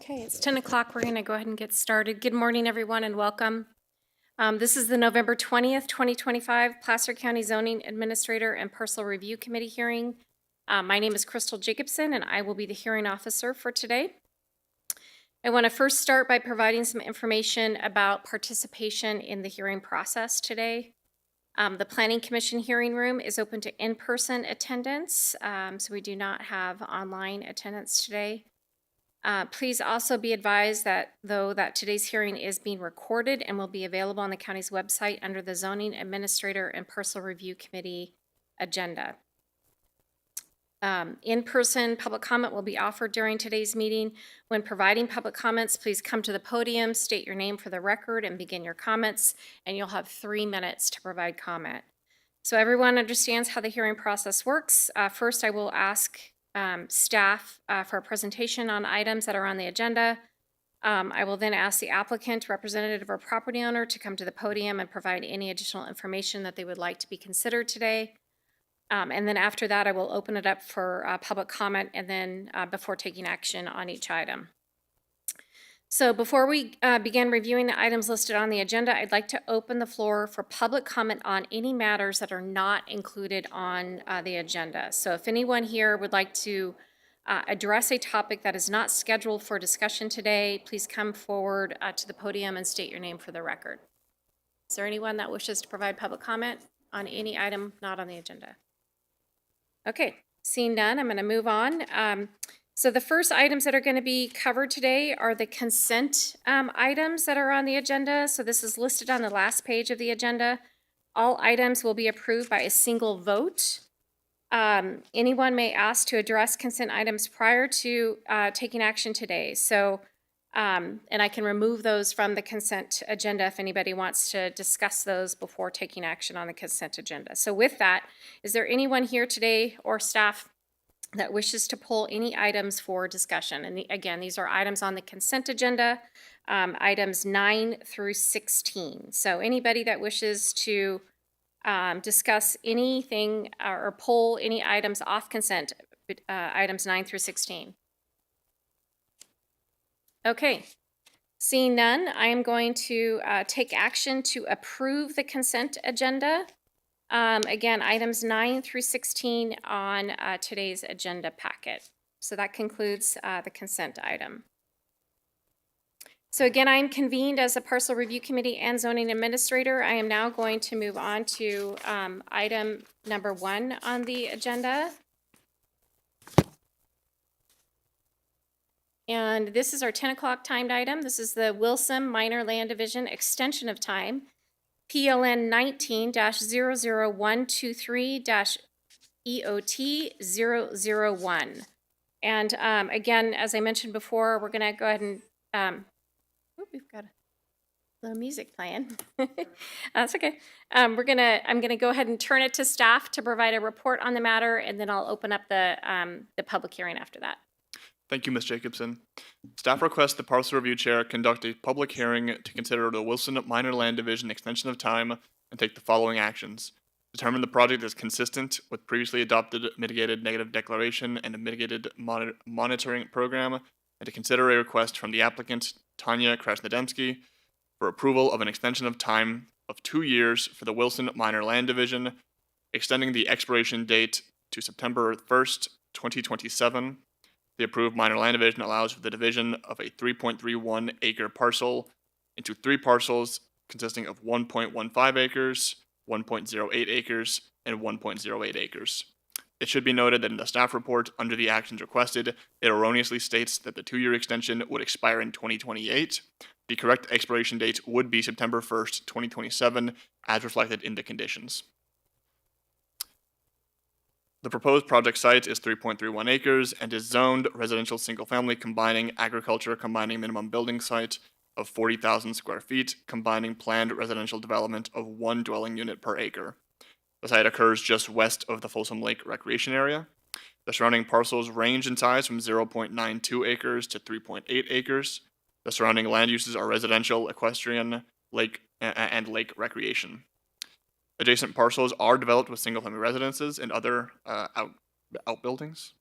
Okay, it's 10 o'clock. We're going to go ahead and get started. Good morning, everyone, and welcome. This is the November 20th, 2025 Placer County Zoning Administrator and Parcel Review Committee hearing. My name is Crystal Jacobson, and I will be the hearing officer for today. I want to first start by providing some information about participation in the hearing process today. The Planning Commission hearing room is open to in-person attendance, so we do not have online attendance today. Please also be advised that today's hearing is being recorded and will be available on the county's website under the Zoning Administrator and Parcel Review Committee agenda. In-person public comment will be offered during today's meeting. When providing public comments, please come to the podium, state your name for the record, and begin your comments, and you'll have 3 minutes to provide comment. So everyone understands how the hearing process works. First, I will ask staff for a presentation on items that are on the agenda. I will then ask the applicant, representative, or property owner to come to the podium and provide any additional information that they would like to be considered today. And then after that, I will open it up for public comment and then before taking action on each item. So before we begin reviewing the items listed on the agenda, I'd like to open the floor for public comment on any matters that are not included on the agenda. So if anyone here would like to address a topic that is not scheduled for discussion today, please come forward to the podium and state your name for the record. Is there anyone that wishes to provide public comment on any item not on the agenda? Okay, seeing none, I'm going to move on. So the first items that are going to be covered today are the consent items that are on the agenda. So this is listed on the last page of the agenda. All items will be approved by a single vote. Anyone may ask to address consent items prior to taking action today. So, and I can remove those from the consent agenda if anybody wants to discuss those before taking action on the consent agenda. So with that, is there anyone here today or staff that wishes to pull any items for discussion? And again, these are items on the consent agenda, items 9 through 16. So anybody that wishes to discuss anything or pull any items off consent, items 9 through 16. Okay, seeing none, I am going to take action to approve the consent agenda. Again, items 9 through 16 on today's agenda packet. So that concludes the consent item. So again, I'm convened as a Parcel Review Committee and Zoning Administrator. I am now going to move on to item number 1 on the agenda. And this is our 10 o'clock timed item. This is the Wilson Minor Land Division extension of time. PLN 19-00123-EOT 001. And again, as I mentioned before, we're going to go ahead and we've got a little music playing. That's okay. I'm going to go ahead and turn it to staff to provide a report on the matter, and then I'll open up the public hearing after that. Thank you, Ms. Jacobson. Staff requests the Parcel Review Chair conduct a public hearing to consider the Wilson Minor Land Division extension of time and take the following actions. Determine the project is consistent with previously adopted mitigated negative declaration and a mitigated monitoring program, and to consider a request from the applicant, Tanya Krasnodemsky, for approval of an extension of time of 2 years for the Wilson Minor Land Division, extending the expiration date to September 1st, 2027. The approved minor land division allows for the division of a 3.31 acre parcel into 3 parcels consisting of 1.15 acres, 1.08 acres, and 1.08 acres. It should be noted that in the staff report under the actions requested, it erroneously states that the 2-year extension would expire in 2028. The correct expiration date would be September 1st, 2027, as reflected in the conditions. The proposed project site is 3.31 acres and is zoned residential single-family combining agriculture combining minimum building site of 40,000 square feet combining planned residential development of 1 dwelling unit per acre. The site occurs just west of the Folsom Lake Recreation Area. The surrounding parcels range in size from 0.92 acres to 3.8 acres. The surrounding land uses are residential, equestrian, lake, and lake recreation. Adjacent parcels are developed with single-family residences and other outbuildings.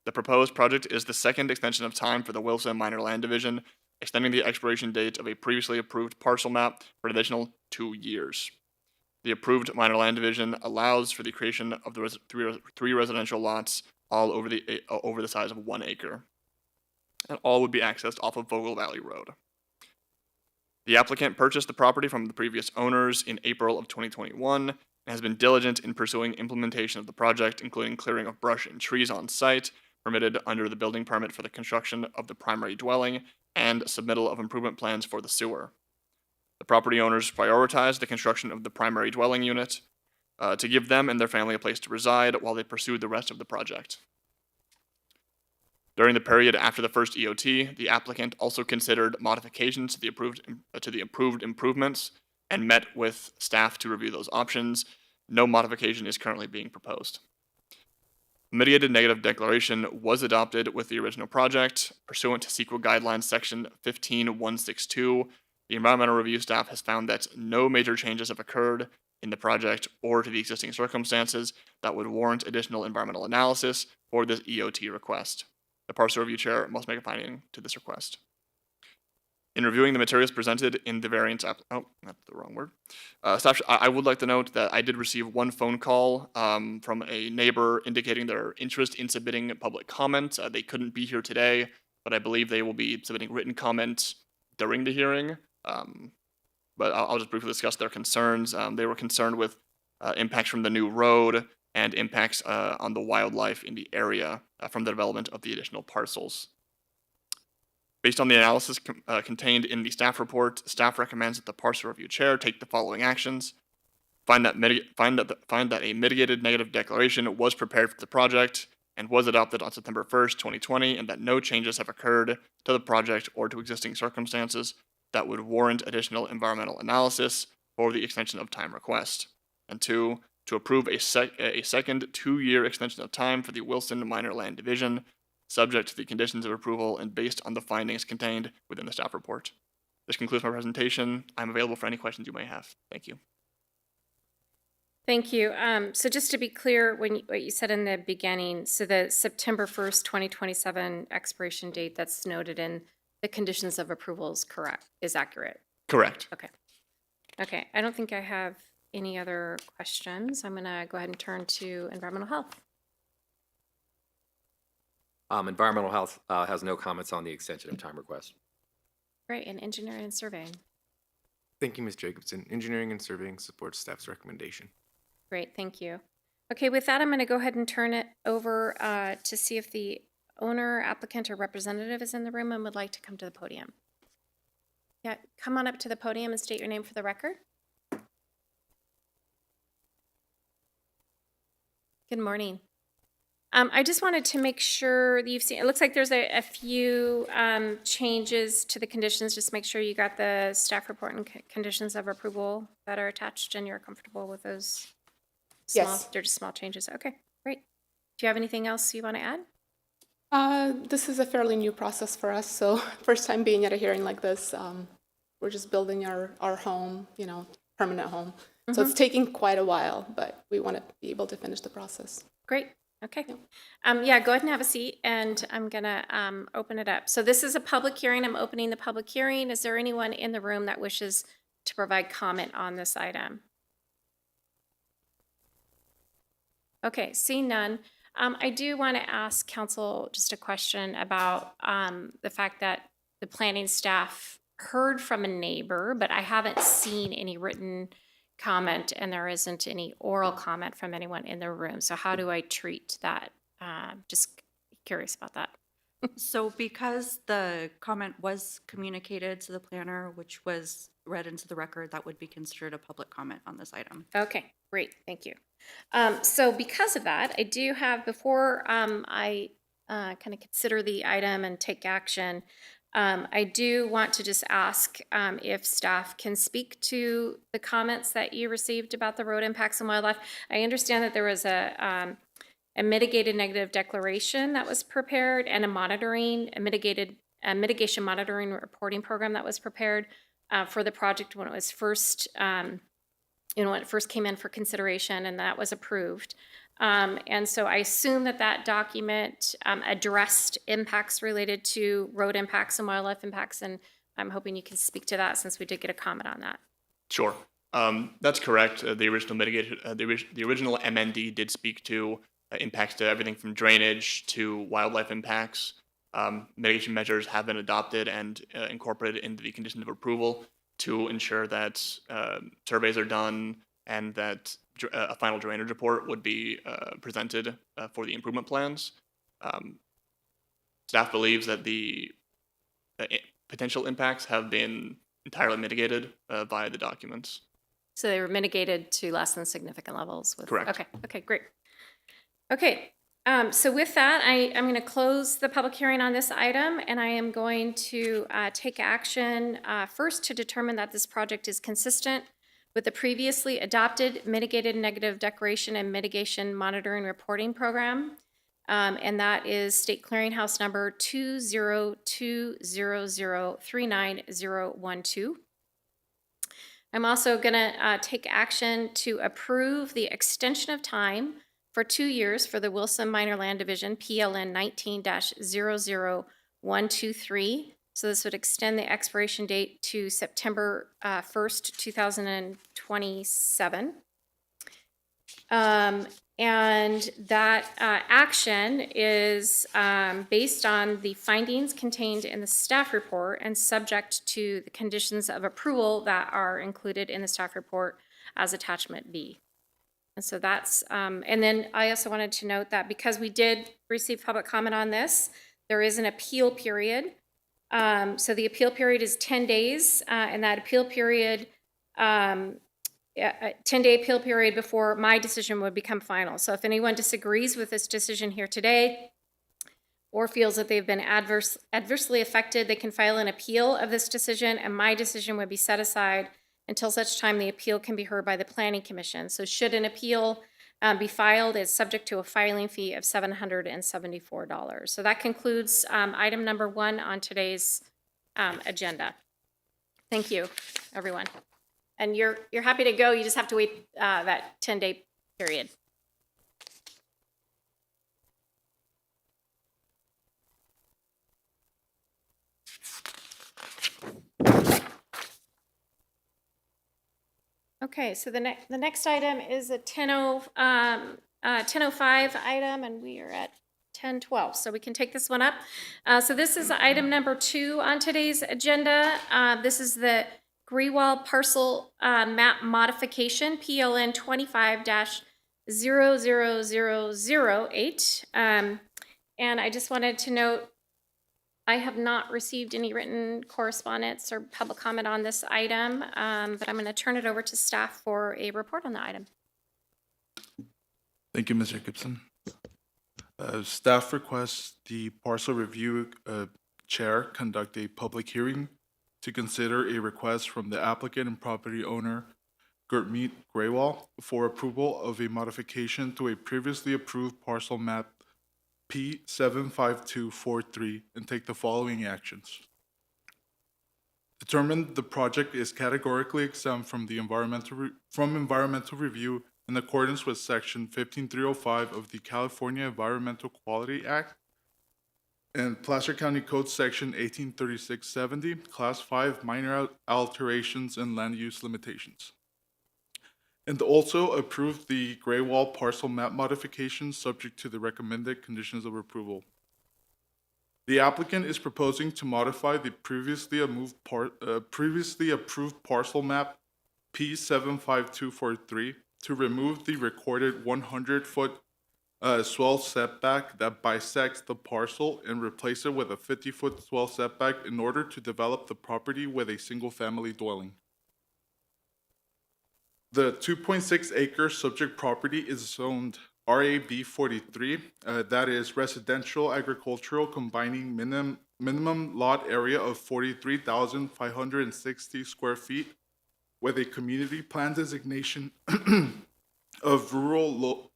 The proposed project is the second extension of time for the Wilson Minor Land Division, extending the expiration date of a previously approved parcel map for an additional 2 years. The approved minor land division allows for the creation of the three residential lots, all over the size of 1 acre, and all would be accessed off of Vogel Valley Road. The applicant purchased the property from the previous owners in April of 2021 and has been diligent in pursuing implementation of the project, including clearing of brush and trees on site, permitted under the building permit for the construction of the primary dwelling, and submittal of improvement plans for the sewer. The property owners prioritized the construction of the primary dwelling unit to give them and their family a place to reside while they pursued the rest of the project. During the period after the first EOT, the applicant also considered modifications to the approved improvements and met with staff to review those options. No modification is currently being proposed. Mitigated negative declaration was adopted with the original project. Pursuant to CEQA Guidelines Section 15162, the environmental review staff has found that no major changes have occurred in the project or to the existing circumstances that would warrant additional environmental analysis for this EOT request. The parcel review chair must make a finding to this request. In reviewing the materials presented in the variance that's the wrong word. Staff, I would like to note that I did receive one phone call from a neighbor indicating their interest in submitting public comment. They couldn't be here today, but I believe they will be submitting written comments during the hearing. But I'll just briefly discuss their concerns. They were concerned with impacts from the new road and impacts on the wildlife in the area from the development of the additional parcels. Based on the analysis contained in the staff report, staff recommends that the parcel review chair take the following actions. Find that a mitigated negative declaration was prepared for the project and was adopted on September 1st, 2020, and that no changes have occurred to the project or to existing circumstances that would warrant additional environmental analysis for the extension of time request. And 2, to approve a second 2-year extension of time for the Wilson Minor Land Division, subject to the conditions of approval and based on the findings contained within the staff report. This concludes my presentation. I'm available for any questions you may have. Thank you. Thank you. So just to be clear, what you said in the beginning, so the September 1st, 2027 expiration date that's noted in the conditions of approval is accurate? Correct. Okay, I don't think I have any other questions. I'm gonna go ahead and turn to environmental health. Environmental health has no comments on the extension of time request. Great, and engineering and surveying. Thank you, Ms. Jacobson. Engineering and surveying supports staff's recommendation. Great, thank you. Okay, with that, I'm gonna go ahead and turn it over to see if the owner, applicant, or representative is in the room and would like to come to the podium. Yeah, come on up to the podium and state your name for the record. Good morning. I just wanted to make sure that you've seen, it looks like there's a few changes to the conditions. Just make sure you got the staff report and conditions of approval that are attached and you're comfortable with those. Yes. They're just small changes. Okay, great. Do you have anything else you want to add? This is a fairly new process for us, so first time being at a hearing like this. We're just building our home, permanent home. So it's taking quite a while, but we want to be able to finish the process. Great. Okay. Yeah, go ahead and have a seat, and I'm going to open it up. So this is a public hearing. I'm opening the public hearing. Is there anyone in the room that wishes to provide comment on this item? Okay, seeing none. I do want to ask council just a question about the fact that the planning staff heard from a neighbor, but I haven't seen any written comment and there isn't any oral comment from anyone in the room. So how do I treat that? Just curious about that. So because the comment was communicated to the planner, which was read into the record, that would be considered a public comment on this item. Okay, great, thank you. So because of that, I do have, before I kind of consider the item and take action, I do want to just ask if staff can speak to the comments that you received about the road impacts and wildlife. I understand that there was a mitigated negative declaration that was prepared and a mitigation monitoring reporting program that was prepared for the project when it was first, when it first came in for consideration, and that was approved. And so I assume that that document addressed impacts related to road impacts and wildlife impacts, and I'm hoping you can speak to that since we did get a comment on that. Sure. That's correct. The original mitigation, the original MND did speak to impacts to everything from drainage to wildlife impacts. Mitigation measures have been adopted and incorporated into the conditions of approval to ensure that surveys are done and that a final drainage report would be presented for the improvement plans. Staff believes that the potential impacts have been entirely mitigated via the documents. So they were mitigated to less than significant levels with. Correct. Okay, great. Okay, so with that, I'm going to close the public hearing on this item, and I am going to take action first to determine that this project is consistent with the previously adopted mitigated negative declaration and mitigation monitoring reporting program. And that is State Clearinghouse number 20200390012. I'm also going to take action to approve the extension of time for 2 years for the Wilson Minor Land Division PLN 19-00123. So this would extend the expiration date to September 1st, 2027. And that action is based on the findings contained in the staff report and subject to the conditions of approval that are included in the staff report as attachment B. And so that's, and then I also wanted to note that because we did receive public comment on this, there is an appeal period. So the appeal period is 10 days, and that appeal period, a 10-day appeal period before my decision would become final. So if anyone disagrees with this decision here today or feels that they've been adversely affected, they can file an appeal of this decision, and my decision would be set aside until such time the appeal can be heard by the Planning Commission. So should an appeal be filed, it's subject to a filing fee of $774. So that concludes item number 1 on today's agenda. Thank you, everyone. And you're happy to go, you just have to wait that 10-day period. Okay, so the next item is a 10:05 item, and we are at 10:12, so we can take this one up. So this is item number 2 on today's agenda. This is the Grewal parcel map modification, PLN 25-00008. And I just wanted to note, I have not received any written correspondence or public comment on this item, but I'm going to turn it over to staff for a report on the item. Thank you, Ms. Jacobson. Staff requests the parcel review chair conduct a public hearing to consider a request from the applicant and property owner, Gurmeet Grewal, for approval of a modification to a previously approved parcel map P75243 and take the following actions. Determine the project is categorically exempt from the environmental review in accordance with Section 15305 of the California Environmental Quality Act and Placer County Code Section 183670, Class 5 minor alterations and land use limitations. And also approve the Grewal parcel map modification subject to the recommended conditions of approval. The applicant is proposing to modify the previously approved parcel map P75243 to remove the recorded 100-foot swell setback that bisects the parcel and replace it with a 50-foot swell setback in order to develop the property with a single-family dwelling. The 2.6 acre subject property is zoned RAB 43, that is residential agricultural combining minimum lot area of 43,560 square feet with a community plan designation of rural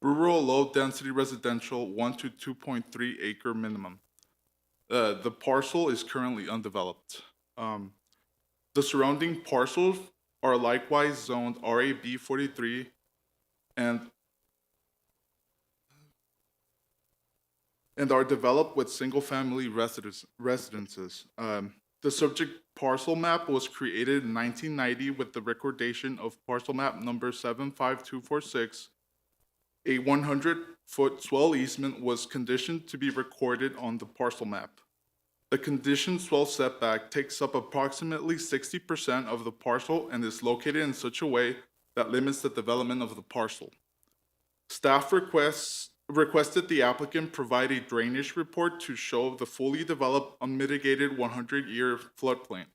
low density residential 1 to 2.3 acre minimum. The parcel is currently undeveloped. The surrounding parcels are likewise zoned RAB 43 and and are developed with single-family residences. The subject parcel map was created in 1990 with the recordation of parcel map number 75246. A 100-foot swell easement was conditioned to be recorded on the parcel map. The conditioned swell setback takes up approximately 60% of the parcel and is located in such a way that limits the development of the parcel. Staff requested the applicant provide a drainage report to show the fully developed unmitigated 100-year floodplain.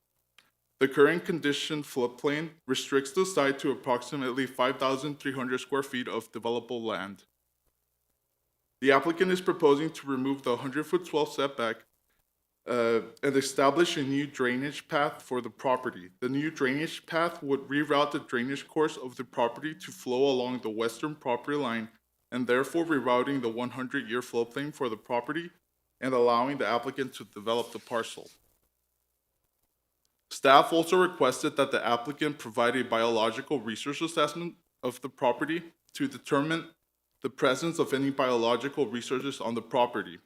The current condition floodplain restricts the site to approximately 5,300 square feet of developable land. The applicant is proposing to remove the 100-foot swell setback and establish a new drainage path for the property. The new drainage path would reroute the drainage course of the property to flow along the western property line and therefore rerouting the 100-year floodplain for the property and allowing the applicant to develop the parcel. Staff also requested that the applicant provide a biological resource assessment of the property to determine the presence of any biological resources on the property.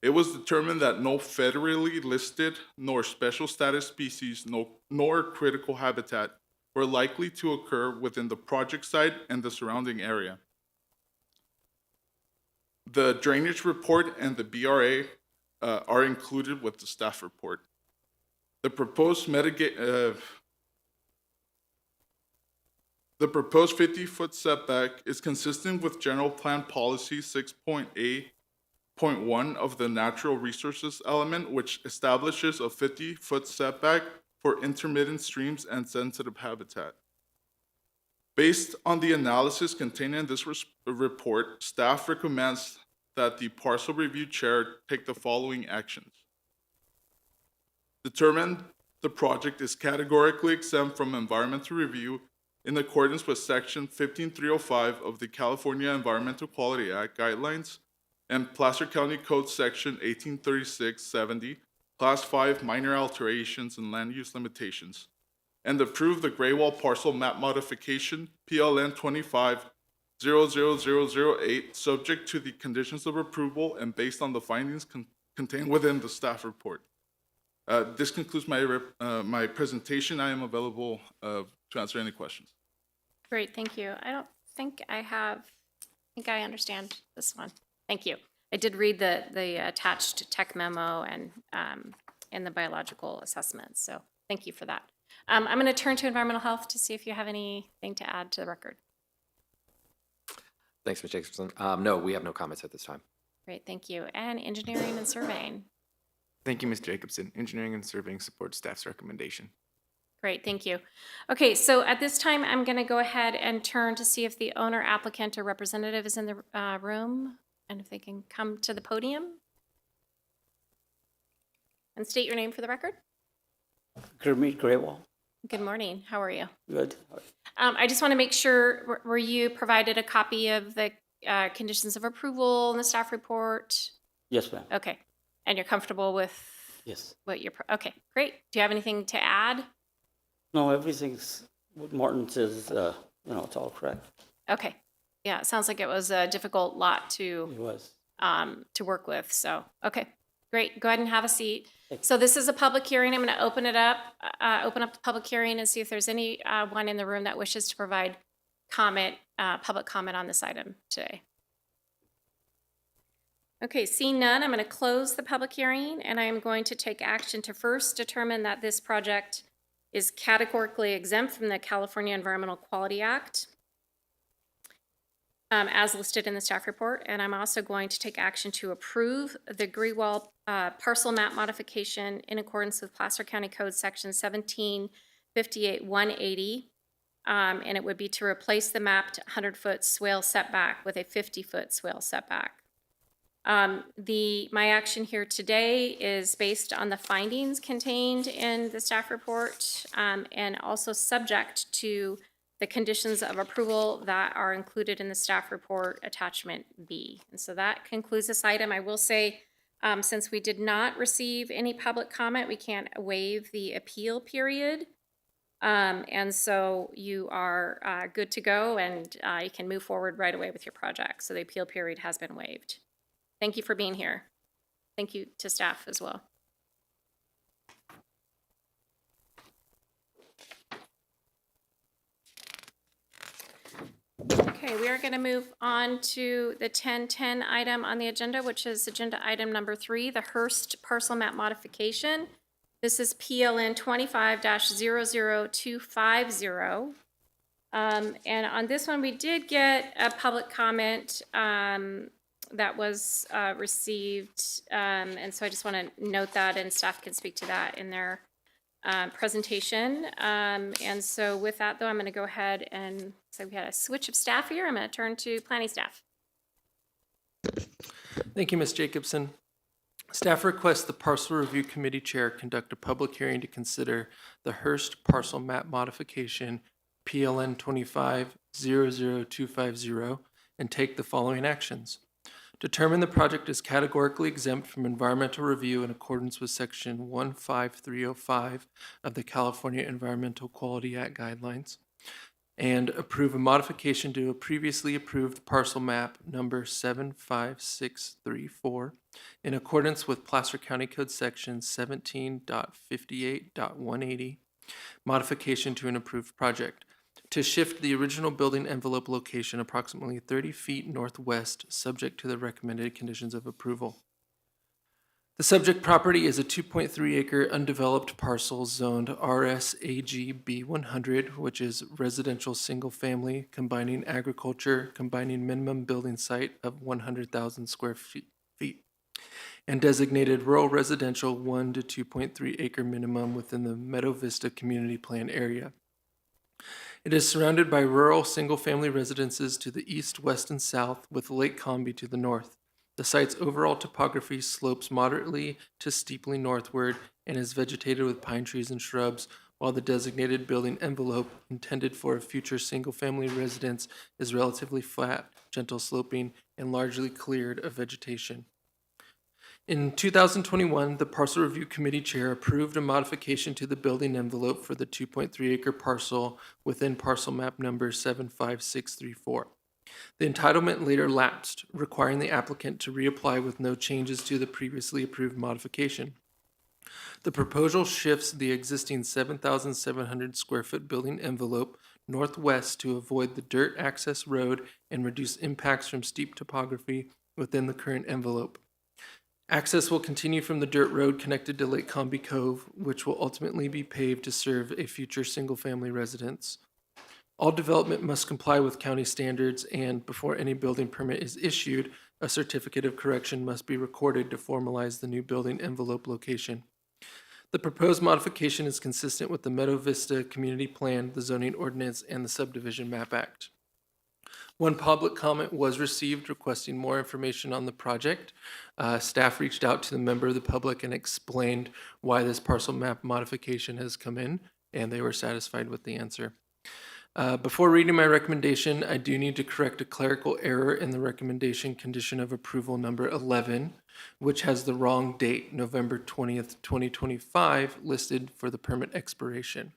It was determined that no federally listed nor special status species nor critical habitat were likely to occur within the project site and the surrounding area. The drainage report and the BRA are included with the staff report. The proposed 50-foot setback is consistent with General Plan Policy 6.A.1 of the Natural Resources element, which establishes a 50-foot setback for intermittent streams and sensitive habitat. Based on the analysis contained in this report, staff recommends that the parcel review chair take the following actions. Determine the project is categorically exempt from environmental review in accordance with Section 15305 of the California Environmental Quality Act guidelines and Placer County Code Section 1836-70, Class 5 minor alterations and land use limitations, and approve the Gray Wall parcel map modification PLN 25-00008, subject to the conditions of approval and based on the findings contained within the staff report. This concludes my presentation. I am available to answer any questions. Great, thank you. I don't think I understand this one. Thank you. I did read the attached tech memo and the biological assessments, so thank you for that. I'm going to turn to environmental health to see if you have anything to add to the record. Thanks, Ms. Jacobson. No, we have no comments at this time. Great, thank you. And engineering and surveying. Thank you, Ms. Jacobson. Engineering and surveying supports staff's recommendation. Great, thank you. Okay, so at this time, I'm going to go ahead and turn to see if the owner, applicant, or representative is in the room, and if they can come to the podium and state your name for the record. Gurmeet Grewal. Good morning, how are you? Good. I just want to make sure, were you provided a copy of the conditions of approval in the staff report? Yes, ma'am. Okay, and you're comfortable with Yes. what you're, okay, great. Do you have anything to add? No, everything's what Martin says. It's all correct. Okay, yeah, it sounds like it was a difficult lot It was. to work with, so, okay, great, go ahead and have a seat. Thank you. So this is a public hearing, I'm gonna open up the public hearing and see if there's any one in the room that wishes to provide public comment on this item today. Okay, seeing none, I'm gonna close the public hearing, and I am going to take action to first determine that this project is categorically exempt from the California Environmental Quality Act, as listed in the staff report, and I'm also going to take action to approve the Grewal parcel map modification in accordance with Placer County Code Section 1758-180, and it would be to replace the mapped 100-foot swale setback with a 50-foot swale setback. My action here today is based on the findings contained in the staff report, and also subject to the conditions of approval that are included in the staff report attachment B. And so that concludes this item. I will say, since we did not receive any public comment, we can't waive the appeal period. And so you are good to go, and you can move forward right away with your project. So the appeal period has been waived. Thank you for being here. Thank you to staff as well. Okay, we are going to move on to the 1010 item on the agenda, which is agenda item number 3, the Hearst parcel map modification. This is PLN 25-00250. And on this one, we did get a public comment that was received. And so I just want to note that, and staff can speak to that in their presentation. And so with that, though, I'm going to go ahead and, so we had a switch of staff here. I'm going to turn to planning staff. Thank you, Ms. Jacobson. Staff requests the Parcel Review Committee Chair conduct a public hearing to consider the Hearst parcel map modification PLN 25-00250 and take the following actions. Determine the project is categorically exempt from environmental review in accordance with Section 15305 of the California Environmental Quality Act guidelines, and approve a modification to a previously approved parcel map number 75634 in accordance with Placer County Code Section 17.58.180, modification to an approved project, to shift the original building envelope location approximately 30 feet northwest, subject to the recommended conditions of approval. The subject property is a 2.3-acre undeveloped parcel zoned RSAG B100, which is residential single-family, combining agriculture, combining minimum building site of 100,000 square feet, and designated rural residential 1 to 2.3-acre minimum within the Meadow Vista Community Plan area. It is surrounded by rural single-family residences to the east, west, and south, with Lake Combi to the north. The site's overall topography slopes moderately to steeply northward and is vegetated with pine trees and shrubs, while the designated building envelope intended for a future single-family residence is relatively flat, gentle sloping, and largely cleared of vegetation. In 2021, the Parcel Review Committee Chair approved a modification to the building envelope for the 2.3-acre parcel within parcel map number 75634. The entitlement later lapsed, requiring the applicant to reapply with no changes to the previously approved modification. The proposal shifts the existing 7,700 square foot building envelope northwest to avoid the dirt access road and reduce impacts from steep topography within the current envelope. Access will continue from the dirt road connected to Lake Combi Cove, which will ultimately be paved to serve a future single-family residence. All development must comply with county standards, and before any building permit is issued, a certificate of correction must be recorded to formalize the new building envelope location. The proposed modification is consistent with the Meadow Vista Community Plan, the zoning ordinance, and the Subdivision Map Act. One public comment was received requesting more information on the project. Staff reached out to the member of the public and explained why this parcel map modification has come in, and they were satisfied with the answer. Before reading my recommendation, I do need to correct a clerical error in the recommendation condition of approval number 11, which has the wrong date, November 20th, 2025, listed for the permit expiration.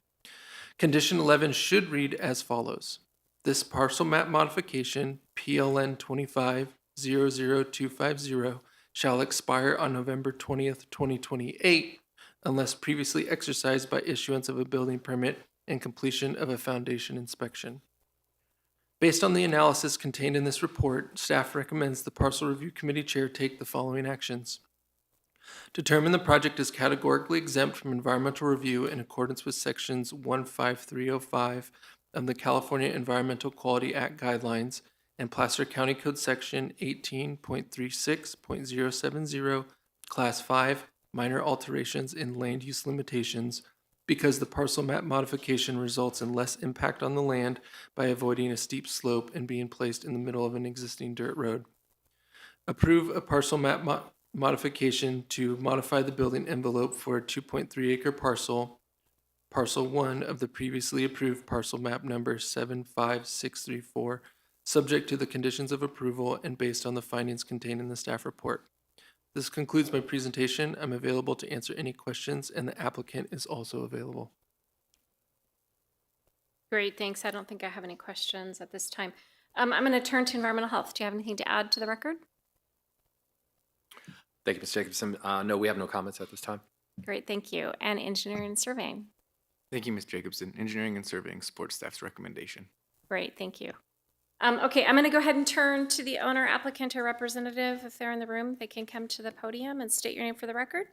Condition 11 should read as follows. This parcel map modification, PLN 25-00250, shall expire on November 20th, 2028, unless previously exercised by issuance of a building permit and completion of a foundation inspection. Based on the analysis contained in this report, staff recommends the Parcel Review Committee Chair take the following actions. Determine the project is categorically exempt from environmental review in accordance with sections 15305 of the California Environmental Quality Act guidelines and Placer County Code Section 18.36.070, Class 5, minor alterations in land use limitations, because the parcel map modification results in less impact on the land by avoiding a steep slope and being placed in the middle of an existing dirt road. Approve a parcel map modification to modify the building envelope for a 2.3-acre parcel, Parcel 1 of the previously approved parcel map number 75634, subject to the conditions of approval and based on the findings contained in the staff report. This concludes my presentation. I'm available to answer any questions, and the applicant is also available. Great, thanks. I don't think I have any questions at this time. I'm going to turn to environmental health. Do you have anything to add to the record? Thank you, Ms. Jacobson. No, we have no comments at this time. Great, thank you. And engineering and surveying. Thank you, Ms. Jacobson. Engineering and surveying supports staff's recommendation. Great, thank you. Okay, I'm going to go ahead and turn to the owner, applicant, or representative. If they're in the room, they can come to the podium and state your name for the record.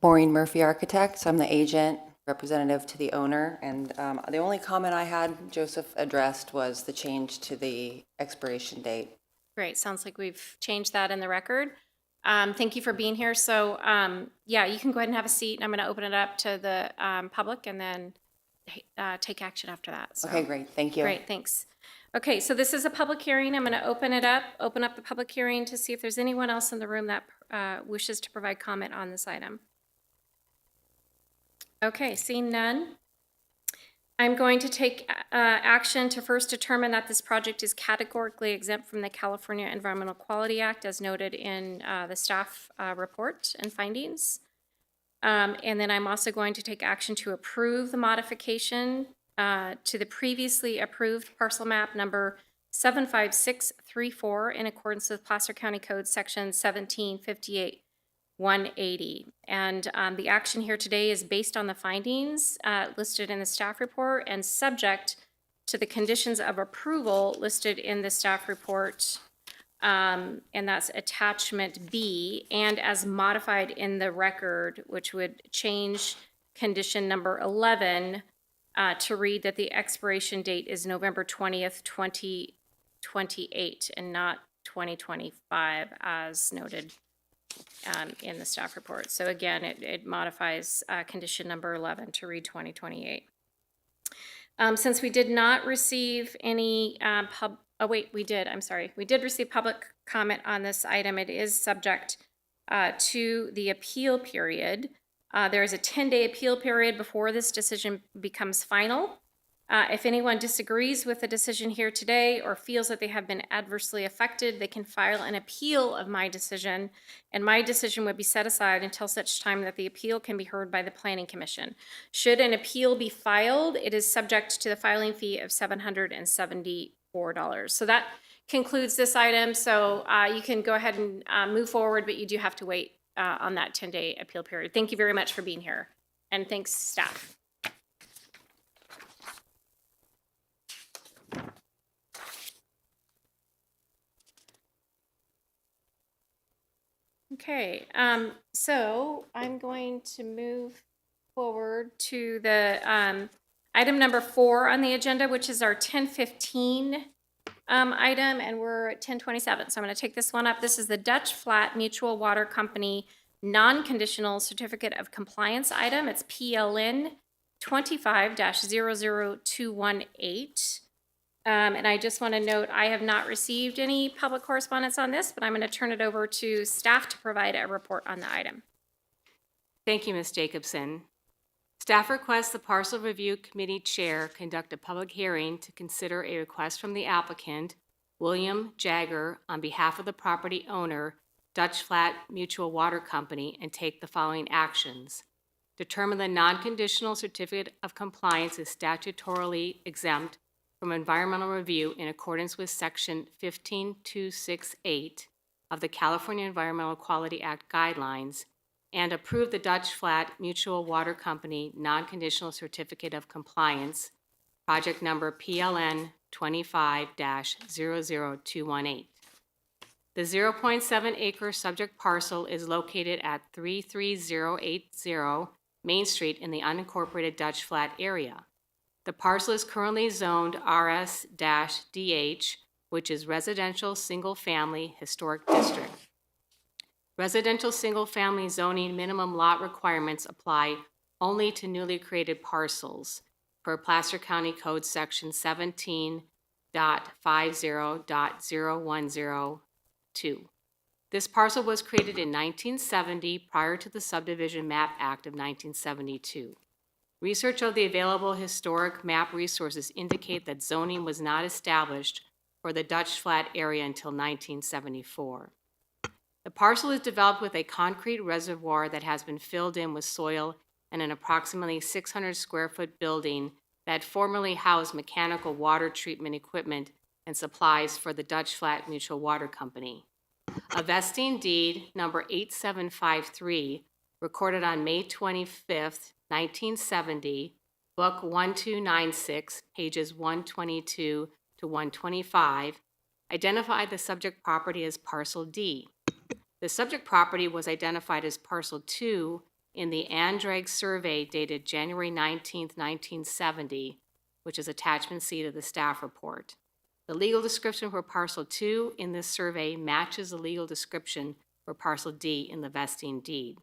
Maureen Murphy Architects. I'm the agent representative to the owner. And the only comment I had, Joseph addressed, was the change to the expiration date. Great, sounds like we've changed that in the record. Thank you for being here. So, yeah, you can go ahead and have a seat, and I'm going to open it up to the public and then take action after that. So. Okay, great. Thank you. Great, thanks. Okay, so this is a public hearing. I'm going to open up the public hearing to see if there's anyone else in the room that wishes to provide comment on this item. Okay, seeing none. I'm going to take action to first determine that this project is categorically exempt from the California Environmental Quality Act as noted in the staff report and findings. And then I'm also going to take action to approve the modification to the previously approved parcel map number 75634 in accordance with Placer County Code section 1758. 180. And the action here today is based on the findings listed in the staff report and subject to the conditions of approval listed in the staff report, and that's attachment B, and as modified in the record, which would change condition number 11 to read that the expiration date is November 20th, 2028, and not 2025 as noted in the staff report. So again, it modifies condition number 11 to read 2028. Since we did not receive any we did receive public comment on this item. It is subject to the appeal period. There is a 10-day appeal period before this decision becomes final. If anyone disagrees with the decision here today or feels that they have been adversely affected, they can file an appeal of my decision, and my decision would be set aside until such time that the appeal can be heard by the Planning Commission. Should an appeal be filed, it is subject to the filing fee of $774. So that concludes this item. So you can go ahead and move forward, but you do have to wait on that 10-day appeal period. Thank you very much for being here, and thanks, staff. Okay, so I'm going to move forward to the item number 4 on the agenda, which is our 1015 item, and we're at 1027. So I'm going to take this one up. This is the Dutch Flat Mutual Water Company non-conditional certificate of compliance item. It's PLN 25-00218. And I just want to note, I have not received any public correspondence on this, but I'm going to turn it over to staff to provide a report on the item. Thank you, Ms. Jacobson. Staff requests the Parcel Review Committee Chair conduct a public hearing to consider a request from the applicant, William Jagger, on behalf of the property owner, Dutch Flat Mutual Water Company, and take the following actions. Determine the non-conditional certificate of compliance is statutorily exempt from environmental review in accordance with Section 15268 of the California Environmental Quality Act guidelines, and approve the Dutch Flat Mutual Water Company non-conditional certificate of compliance, project number PLN 25-00218. The 0.7 acre subject parcel is located at 33080 Main Street in the unincorporated Dutch Flat area. The parcel is currently zoned RS-DH, which is Residential Single Family Historic District. Residential single family zoning minimum lot requirements apply only to newly created parcels per Placer County Code Section 17.50.010.2. This parcel was created in 1970 prior to the Subdivision Map Act of 1972. Research of the available historic map resources indicate that zoning was not established for the Dutch Flat area until 1974. The parcel is developed with a concrete reservoir that has been filled in with soil and an approximately 600 square foot building that formerly housed mechanical water treatment equipment and supplies for the Dutch Flat Mutual Water Company. A vesting deed number 8753, recorded on May 25th, 1970, Book 1296, pages 122 to 125, identified the subject property as Parcel D. The subject property was identified as Parcel 2 in the Andrade survey dated January 19th, 1970, which is attachment C to the staff report. The legal description for Parcel 2 in this survey matches the legal description for Parcel D in the vesting deed.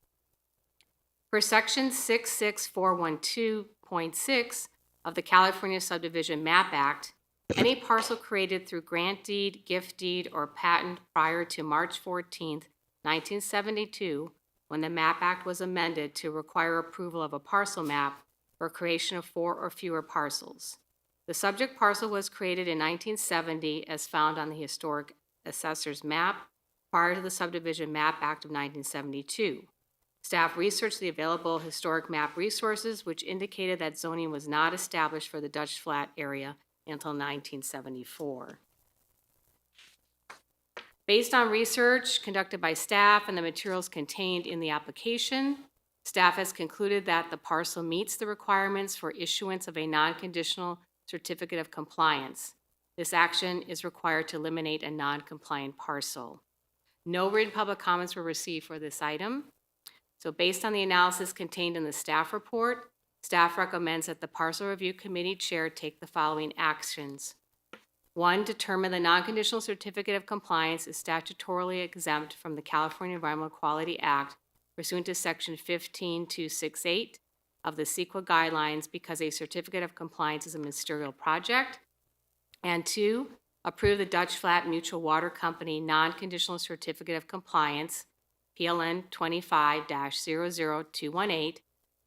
Per Section 66412.6 of the California Subdivision Map Act, any parcel created through grant deed, gift deed, or patent prior to March 14th, 1972, when the MAP Act was amended to require approval of a parcel map for creation of 4 or fewer parcels. The subject parcel was created in 1970 as found on the Historic Assessor's map prior to the Subdivision Map Act of 1972. Staff researched the available historic map resources, which indicated that zoning was not established for the Dutch Flat area until 1974. Based on research conducted by staff and the materials contained in the application, staff has concluded that the parcel meets the requirements for issuance of a non-conditional certificate of compliance. This action is required to eliminate a non-compliant parcel. No written public comments were received for this item. So based on the analysis contained in the staff report, staff recommends that the Parcel Review Committee Chair take the following actions. 1, determine the non-conditional certificate of compliance is statutorily exempt from the California Environmental Quality Act pursuant to Section 15268 of the CEQA guidelines because a certificate of compliance is a ministerial project. And 2, approve the Dutch Flat Mutual Water Company non-conditional certificate of compliance, PLN 25-00218,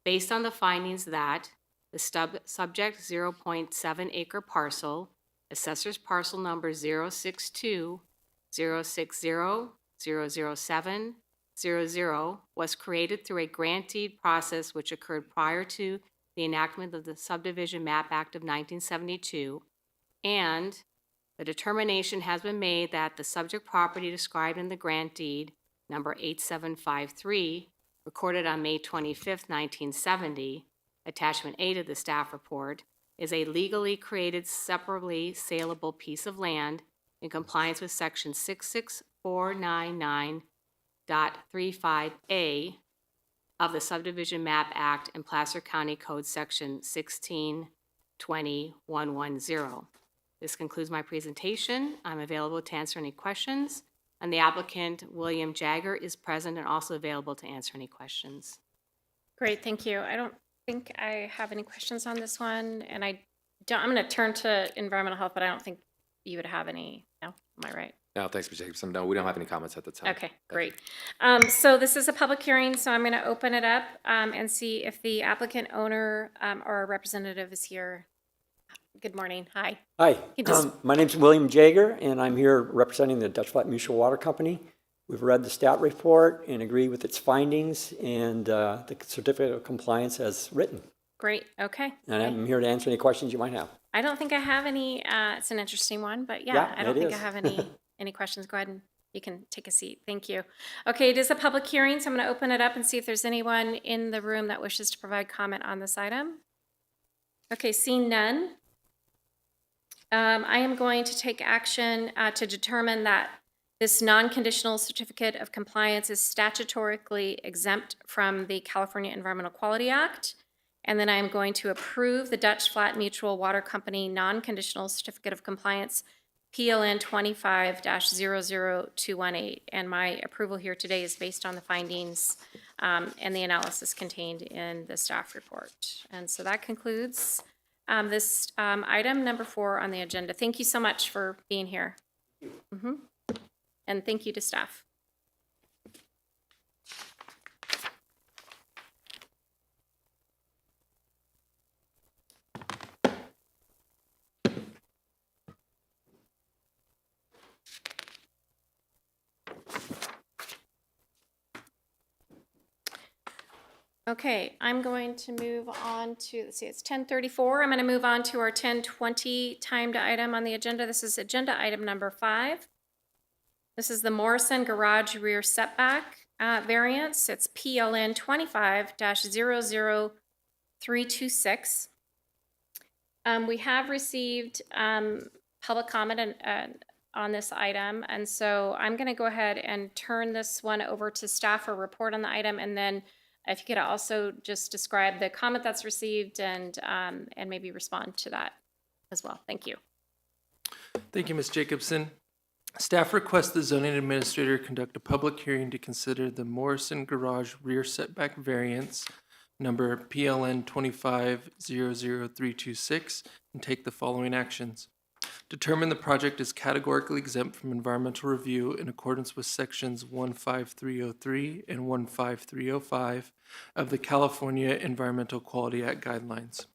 based on the findings that the subject 0.7 acre parcel, assessor's parcel number 062 060 007 00, was created through a grant deed process which occurred prior to the enactment of the Subdivision Map Act of 1972, and the determination has been made that the subject property described in the grant deed, number 8753, recorded on May 25th, 1970, attachment A to the staff report, is a legally created separately saleable piece of land in compliance with Section 66499.35A of the Subdivision Map Act and Placer County Code Section 1620110. This concludes my presentation. I'm available to answer any questions, and the applicant, William Jagger, is present and also available to answer any questions. Great, thank you. I don't think I have any questions on this one, and I'm going to turn to environmental health, but I don't think you would have any. No, am I right? No, thanks, Ms. Jacobson. No, we don't have any comments at the time. Okay, great. So this is a public hearing, so I'm going to open it up and see if the applicant, owner, or a representative is here. Good morning. Hi. Hi, You just- my name's William Jager, and I'm here representing the Dutch Flat Mutual Water Company. We've read the stat report and agree with its findings and the certificate of compliance as written. Great. Okay. And I'm here to answer any questions you might have. I don't think I have any. It's an interesting one, but yeah, Yeah, I don't it think I is. have any questions. Go ahead and you can take a seat. Thank you. Okay, it is a public hearing, so I'm going to open it up and see if there's anyone in the room that wishes to provide comment on this item. Okay, seeing none. I am going to take action to determine that this non-conditional certificate of compliance is statutorily exempt from the California Environmental Quality Act. And then I'm going to approve the Dutch Flat Mutual Water Company non-conditional certificate of compliance, PLN 25-00218. And my approval here today is based on the findings and the analysis contained in the staff report. And so that concludes this item number 4 on the agenda. Thank you so much for being here. And thank you to staff. Okay, I'm going to move on to, let's see, it's 10:34. I'm going to move on to our 10:20 timed item on the agenda. This is agenda item number 5. This is the Morrison Garage Rear Setback variance. It's PLN 25-00326. We have received public comment on this item, and so I'm going to go ahead and turn this one over to staff for report on the item, and then if you could also just describe the comment that's received and maybe respond to that as well. Thank you. Thank you, Ms. Jacobson. Staff requests the zoning administrator conduct a public hearing to consider the Morrison Garage Rear Setback Variance, number PLN 25-00326, and take the following actions. Determine the project is categorically exempt from environmental review in accordance with sections 15303 and 15305 of the California Environmental Quality Act guidelines.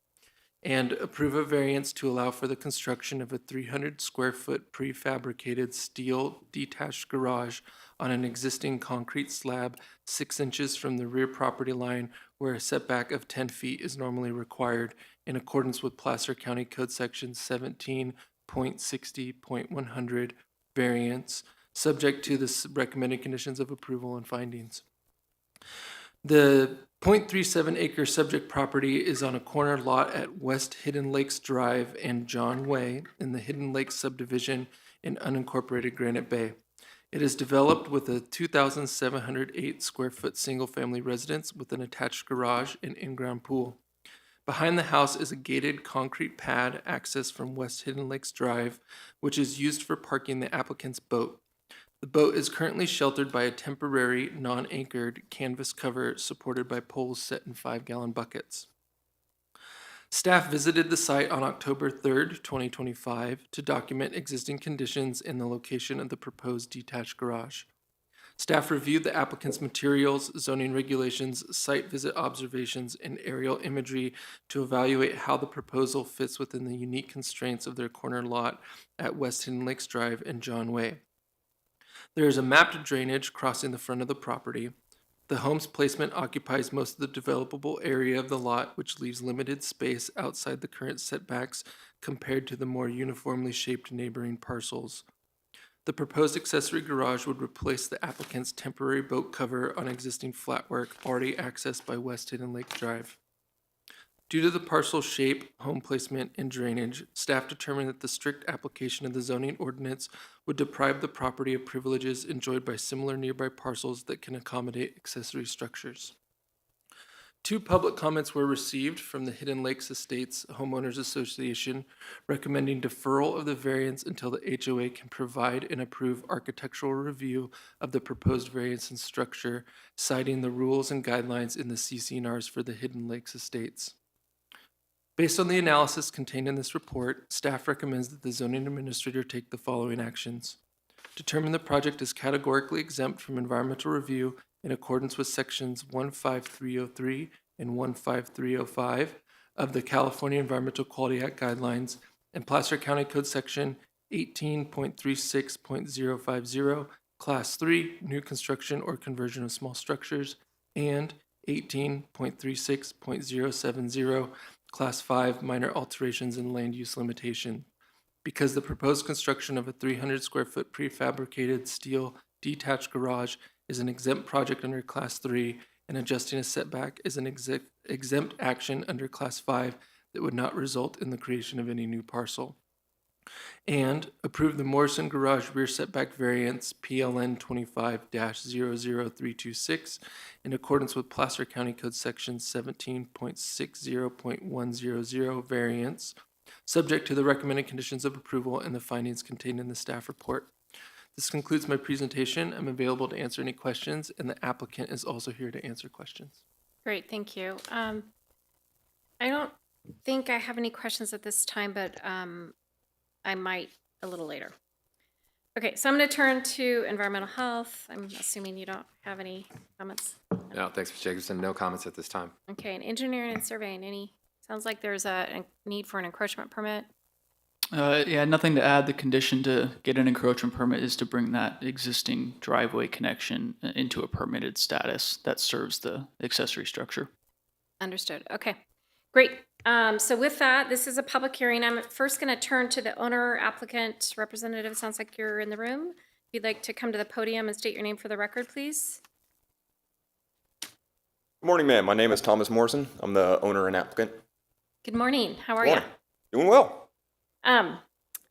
And approve a variance to allow for the construction of a 300 square foot prefabricated steel detached garage on an existing concrete slab 6 inches from the rear property line where a setback of 10 feet is normally required in accordance with Placer County Code Section 17.60.100 variance, subject to the recommended conditions of approval and findings. The 0.37 acre subject property is on a corner lot at West Hidden Lakes Drive and John Way in the Hidden Lakes subdivision in unincorporated Granite Bay. It is developed with a 2,708 square foot single family residence with an attached garage and in-ground pool. Behind the house is a gated concrete pad accessed from West Hidden Lakes Drive, which is used for parking the applicant's boat. The boat is currently sheltered by a temporary, non-anchored canvas cover supported by poles set in 5-gallon buckets. Staff visited the site on October 3rd, 2025, to document existing conditions and the location of the proposed detached garage. Staff reviewed the applicant's materials, zoning regulations, site visit observations, and aerial imagery to evaluate how the proposal fits within the unique constraints of their corner lot at West Hidden Lakes Drive and John Way. There is a mapped drainage crossing the front of the property. The home's placement occupies most of the developable area of the lot, which leaves limited space outside the current setbacks compared to the more uniformly shaped neighboring parcels. The proposed accessory garage would replace the applicant's temporary boat cover on existing flatwork already accessed by West Hidden Lake Drive. Due to the parcel shape, home placement, and drainage, staff determined that the strict application of the zoning ordinance would deprive the property of privileges enjoyed by similar nearby parcels that can accommodate accessory structures. 2 public comments were received from the Hidden Lakes Estates Homeowners Association recommending deferral of the variance until the HOA can provide and approve architectural review of the proposed variance and structure, citing the rules and guidelines in the CC&Rs for the Hidden Lakes Estates. Based on the analysis contained in this report, staff recommends that the zoning administrator take the following actions. Determine the project is categorically exempt from environmental review in accordance with sections 15303 and 15305 of the California Environmental Quality Act guidelines and Placer County Code Section 18.36.050, Class 3, new construction or conversion of small structures, and 18.36.070, Class 5, minor alterations in land use limitation. Because the proposed construction of a 300 square foot prefabricated steel detached garage is an exempt project under Class 3, and adjusting a setback is an exempt action under Class 5 that would not result in the creation of any new parcel. And approve the Morrison Garage Rear Setback Variance PLN 25-00326 in accordance with Placer County Code Section 17.60.100 variance, subject to the recommended conditions of approval and the findings contained in the staff report. This concludes my presentation. I'm available to answer any questions, and the applicant is also here to answer questions. Great, thank you. I don't think I have any questions at this time, but I might a little later. Okay, so I'm going to turn to environmental health. I'm assuming you don't have any comments. No, thanks, Ms. Jacobson. No comments at this time. Okay, and engineering and surveying, any? Sounds like there's a need for an encroachment permit. Yeah, nothing to add. The condition to get an encroachment permit is to bring that existing driveway connection into a permitted status that serves the accessory structure. Understood. Okay, great. So with that, this is a public hearing. I'm first going to turn to the owner applicant representative. Sounds like you're in the room. If you'd like to come to the podium and state your name for the record, please. Good morning, ma'am. My name is Thomas Morrison. I'm the owner and applicant. Good morning. How are you? Morning. Doing well.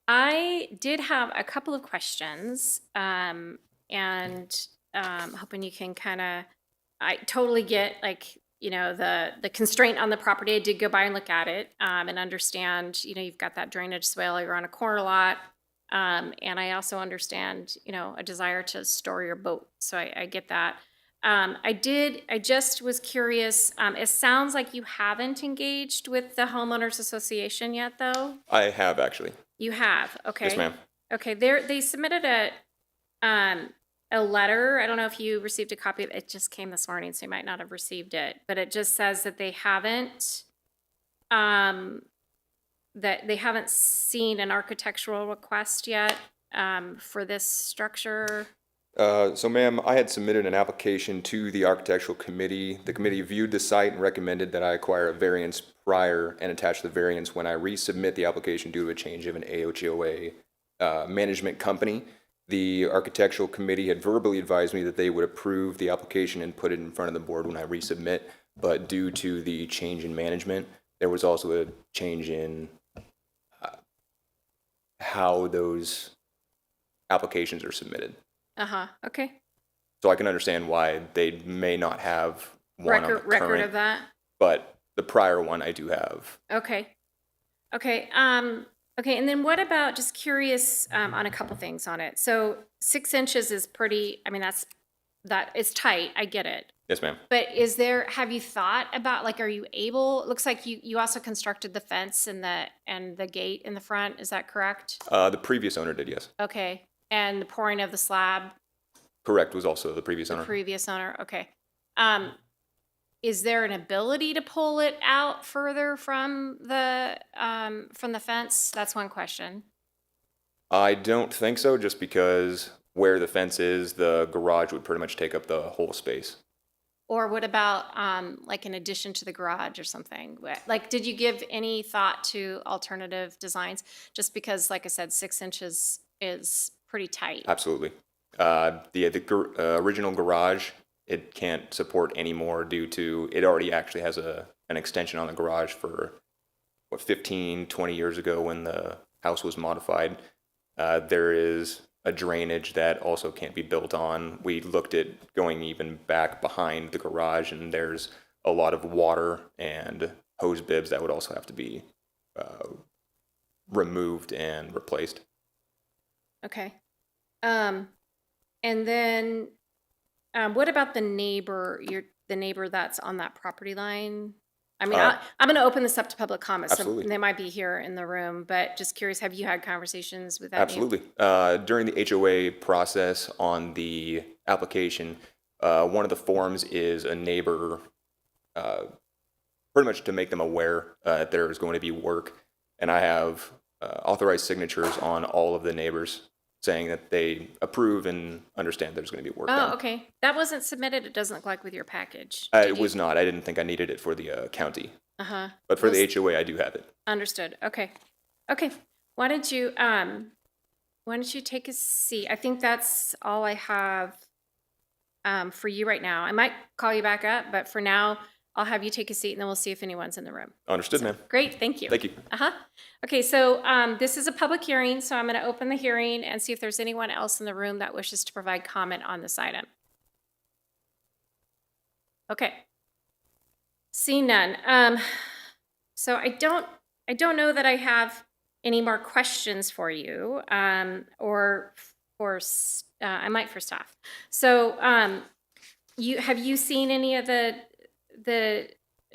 I did have a couple of questions, and hoping you can kind of, I totally get like, the constraint on the property. I did go by and look at it, and understand, you've got that drainage swale, you're on a corner lot. And I also understand, a desire to store your boat. So I get that. I just was curious, it sounds like you haven't engaged with the homeowners association yet, though? I have actually. You have, okay. Yes, ma'am. Okay, they submitted a letter. I don't know if you received a copy of it. It just came this morning, so you might not have received it. But it just says that they haven't, seen an architectural request yet, for this structure. So, ma'am, I had submitted an application to the architectural committee. The committee viewed the site and recommended that I acquire a variance prior and attach the variance when I resubmit the application due to a change of an AOHOA management company. The architectural committee had verbally advised me that they would approve the application and put it in front of the board when I resubmit, but due to the change in management, there was also a change in how those applications are submitted. Okay. So I can understand why they may not have one on the Record current, of that? but the prior one I do have. Okay. Okay. Okay. And then what about, just curious, on a couple things on it. So 6 inches is pretty, I mean, that is tight. I get it. Yes, ma'am. But have you thought about, like, are you able, it looks like you also constructed the fence and the gate in the front. Is that correct? The previous owner did, yes. Okay. And the pouring of the slab, Correct, was also the previous the owner. previous owner. Okay. Is there an ability to pull it out further from the fence? That's one question. I don't think so, just because where the fence is, the garage would pretty much take up the whole space. Or what about like an addition to the garage or something? Like, did you give any thought to alternative designs? Just because, like I said, 6 inches is pretty tight. Absolutely. The original garage, it can't support anymore due to, it already actually has an extension on the garage for, 15, 20 years ago when the house was modified. There is a drainage that also can't be built on. We looked at going even back behind the garage, and there's a lot of water and hose bibs that would also have to be removed and replaced. Okay. And then what about the neighbor, the neighbor that's on that property line? I mean, I'm going to open this up to public comments. Absolutely. So they might be here in the room, but just curious, have you had conversations with that neighbor? Absolutely. During the HOA process on the application, one of the forms is a neighbor, pretty much to make them aware that there is going to be work. And I have authorized signatures on all of the neighbors saying that they approve and understand there's going to be work done. Oh, okay. That wasn't submitted, it doesn't look like, with your package. It was not. I didn't think I needed it for the county. Uh-huh. But for the HOA, I do have it. Understood. Okay. Okay. Why don't you take a seat? I think that's all I have for you right now. I might call you back up, but for now, I'll have you take a seat and then we'll see if anyone's in the room. Understood, ma'am. Great. Thank you. Thank you. Uh-huh. Okay. So this is a public hearing, so I'm going to open the hearing and see if there's anyone else in the room that wishes to provide comment on this item. Okay. Seeing none. So I don't know that I have any more questions for you, or for I might for staff. So have you seen any of the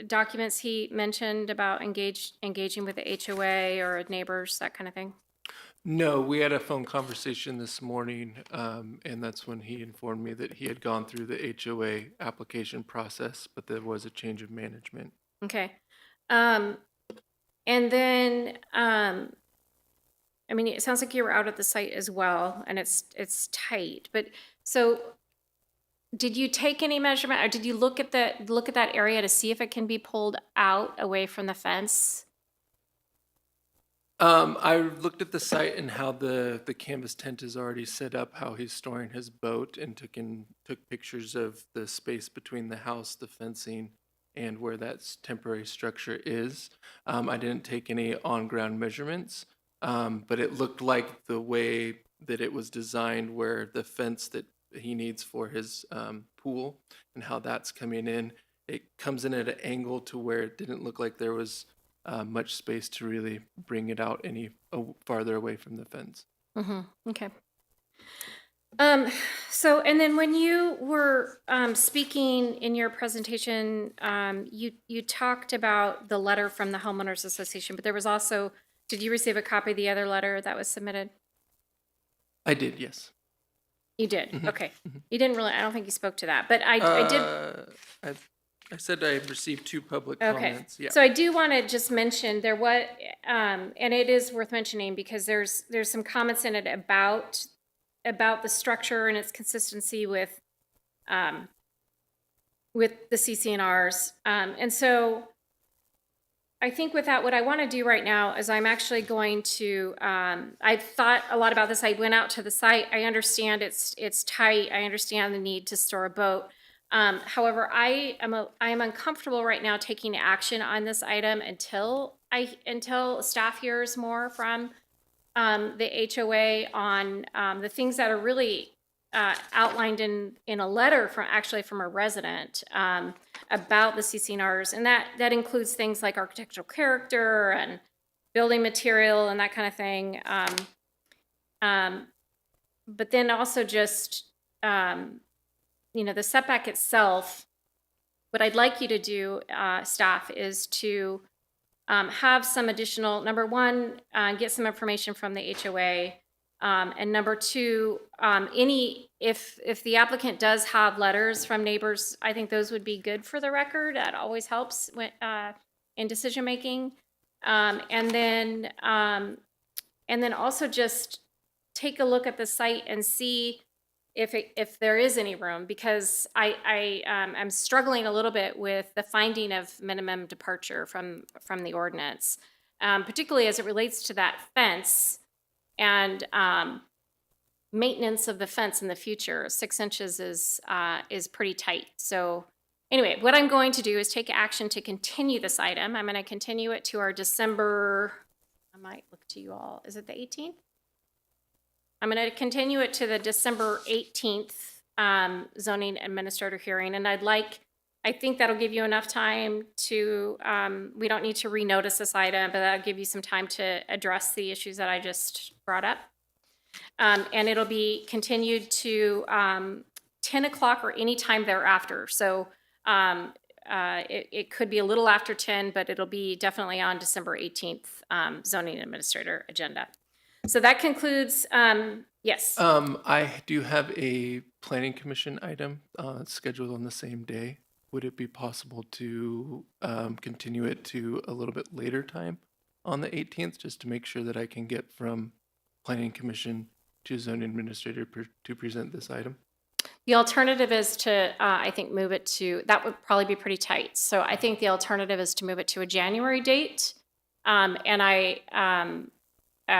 documents he mentioned about engaging with the HOA or neighbors, that kind of thing? No, we had a phone conversation this morning, and that's when he informed me that he had gone through the HOA application process, but there was a change of management. Okay. And then, I mean, it sounds like you were out at the site as well, and it's tight, but so did you take any measurement, or did you look at that area to see if it can be pulled out away from the fence? I looked at the site and how the canvas tent is already set up, how he's storing his boat, and took pictures of the space between the house, the fencing, and where that temporary structure is. I didn't take any on-ground measurements, but it looked like the way that it was designed, where the fence that he needs for his pool and how that's coming in, it comes in at an angle to where it didn't look like there was much space to really bring it out any farther away from the fence. Okay. So, and then when you were speaking in your presentation, you talked about the letter from the homeowners association, but there was also, did you receive a copy of the other letter that was submitted? I did, yes. You did. Okay. You didn't really. I don't think you spoke to that, but I did. I said I received 2 public Okay. comments. Yeah. So I do want to just mention there was, and it is worth mentioning because there's some comments in it about the structure and its consistency with the CCNRs. And so I think with that, what I want to do right now is I'm actually going to, I've thought a lot about this. I went out to the site. I understand it's tight. I understand the need to store a boat. However, I am uncomfortable right now taking action on this item until staff hears more from the HOA on the things that are really outlined in a letter from a resident about the CCNRs, and that includes things like architectural character and building material and that kind of thing. But then also just the setback itself. What I'd like you to do, staff, is to have some additional, number one, get some information from the HOA. And number two, if the applicant does have letters from neighbors, I think those would be good for the record. That always helps in decision making. And then also just take a look at the site and see if there is any room, because I'm struggling a little bit with the finding of minimum departure from the ordinance, particularly as it relates to that fence and maintenance of the fence in the future. 6 inches is pretty tight. So anyway, what I'm going to do is take action to continue this item. I'm going to continue it to our December, I might look to you all, is it the 18th? I'm going to continue it to the December 18th zoning administrator hearing. And I think that'll give you enough time to, we don't need to renotice this item, but that'll give you some time to address the issues that I just brought up. And it'll be continued to 10 o'clock or any time thereafter. So it could be a little after 10, but it'll be definitely on December 18th zoning administrator agenda. So that concludes, yes. I do have a planning commission item scheduled on the same day. Would it be possible to continue it to a little bit later time on the 18th, just to make sure that I can get from planning commission to zoning administrator to present this item? The alternative is to, I think, move it to, that would probably be pretty tight. So I think the alternative is to move it to a January date. And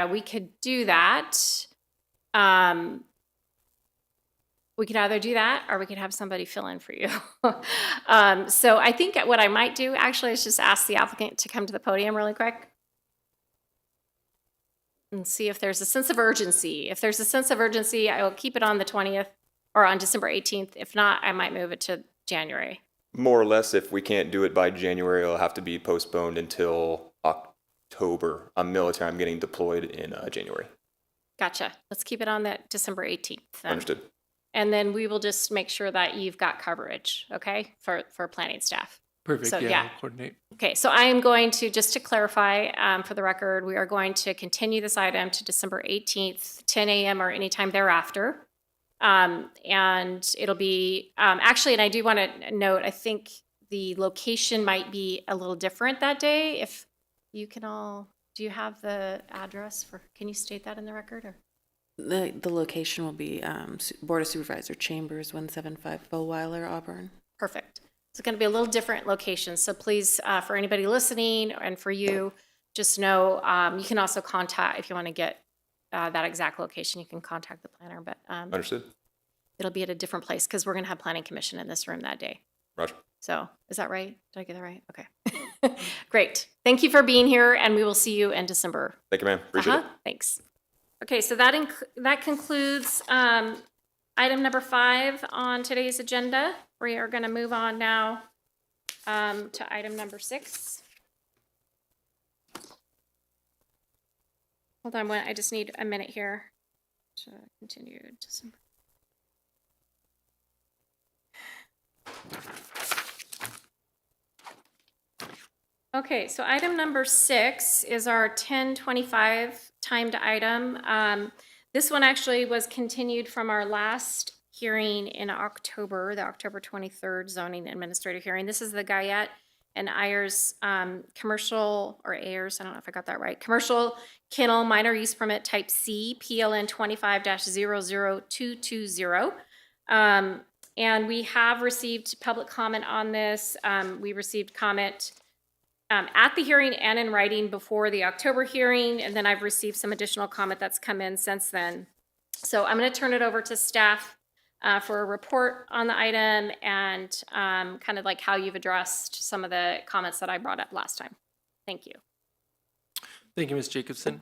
we could do that. We could either do that or we could have somebody fill in for you. So I think what I might do actually is just ask the applicant to come to the podium really quick and see if there's a sense of urgency. If there's a sense of urgency, I will keep it on the 20th or on December 18th. If not, I might move it to January. More or less, if we can't do it by January, it'll have to be postponed until October. I'm military. I'm getting deployed in January. Gotcha. Let's keep it on that December 18th. Then. Understood. And then we will just make sure that you've got coverage, okay, for planning staff. Perfect. So, yeah, I'll coordinate. Okay, so I am going to, just to clarify for the record, we are going to continue this item to December 18th, 10 a.m. or anytime thereafter. And it'll be, actually, and I do want to note, I think the location might be a little different that day. If you can all, do you have the address for, can you state that in the record? Or? The location will be Board of Supervisor Chambers, 175 Bowweiler, Auburn. Perfect. It's going to be a little different location, so please, for anybody listening and for you, just know you can also contact, if you want to get that exact location, you can contact the planner, but Understood? it'll be at a different place because we're going to have planning commission in this room that day. Roger. So is that right? Did I get that right? Okay. Great. Thank you for being here, and we will see you in December. Thank you, ma'am. Appreciate it. Thanks. Okay, so that concludes item number 5 on today's agenda. We are going to move on now to item number 6. Hold on, I just need a minute here to continue December. Okay, so item number 6 is our 1025 timed item. This one actually was continued from our last hearing in October, the October 23rd zoning administrative hearing. This is the Guyette and Ayers commercial, or Ayers, I don't know if I got that right, commercial kennel minor use permit type C, PLN 25-00220. And we have received public comment on this. We received comment at the hearing and in writing before the October hearing, and then I've received some additional comment that's come in since then. So I'm going to turn it over to staff for a report on the item and kind of like how you've addressed some of the comments that I brought up last time. Thank you. Thank you, Ms. Jacobson.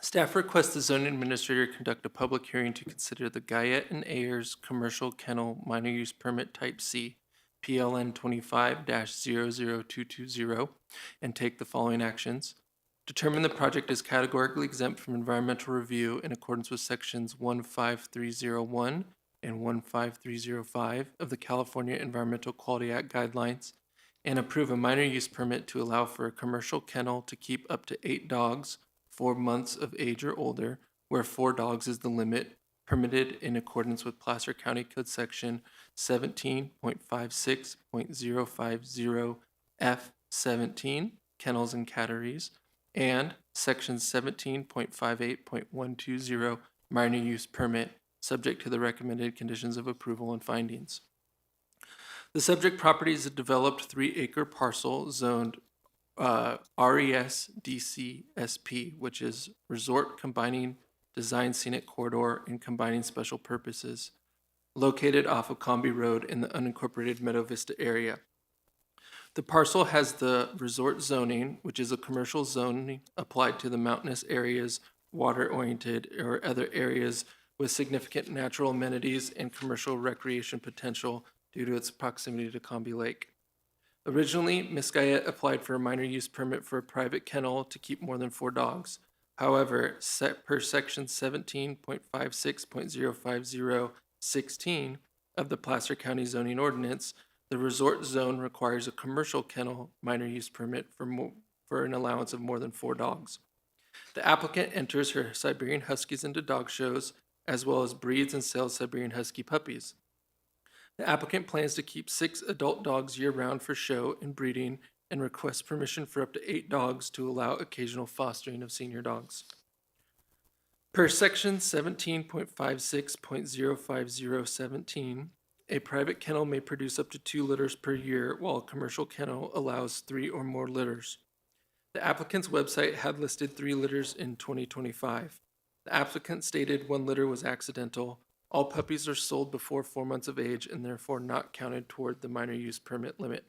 Staff requests the zoning administrator conduct a public hearing to consider the Guyette and Ayers Commercial Kennel Minor Use Permit Type C, PLN 25-00220, and take the following actions. Determine the project is categorically exempt from environmental review in accordance with sections 15301 and 15305 of the California Environmental Quality Act guidelines, and approve a minor use permit to allow for a commercial kennel to keep up to 8 dogs, 4 months of age or older, where 4 dogs is the limit, permitted in accordance with Placer County Code Section 17.56.050 F17, kennels and catteries, and Section 17.58.120, minor use permit, subject to the recommended conditions of approval and findings. The subject property is a developed 3-acre parcel zoned RES-DC-SP, which is Resort Combining Design Scenic Corridor and Combining Special Purposes, located off of Combi Road in the unincorporated Meadow Vista area. The parcel has the resort zoning, which is a commercial zoning applied to the mountainous areas, water-oriented, or other areas with significant natural amenities and commercial recreation potential due to its proximity to Combi Lake. Originally, Ms. Guyette applied for a minor use permit for a private kennel to keep more than 4 dogs. However, per section 17.56.050-16 of the Placer County zoning ordinance, the resort zone requires a commercial kennel minor use permit for an allowance of more than 4 dogs. The applicant enters her Siberian Huskies into dog shows, as well as breeds and sells Siberian Husky puppies. The applicant plans to keep 6 adult dogs year-round for show and breeding, and requests permission for up to 8 dogs to allow occasional fostering of senior dogs. Per section 17.56.05017, a private kennel may produce up to 2 litters per year, while a commercial kennel allows 3 or more litters. The applicant's website had listed 3 litters in 2025. The applicant stated 1 litter was accidental. All puppies are sold before 4 months of age and therefore not counted toward the minor use permit limit.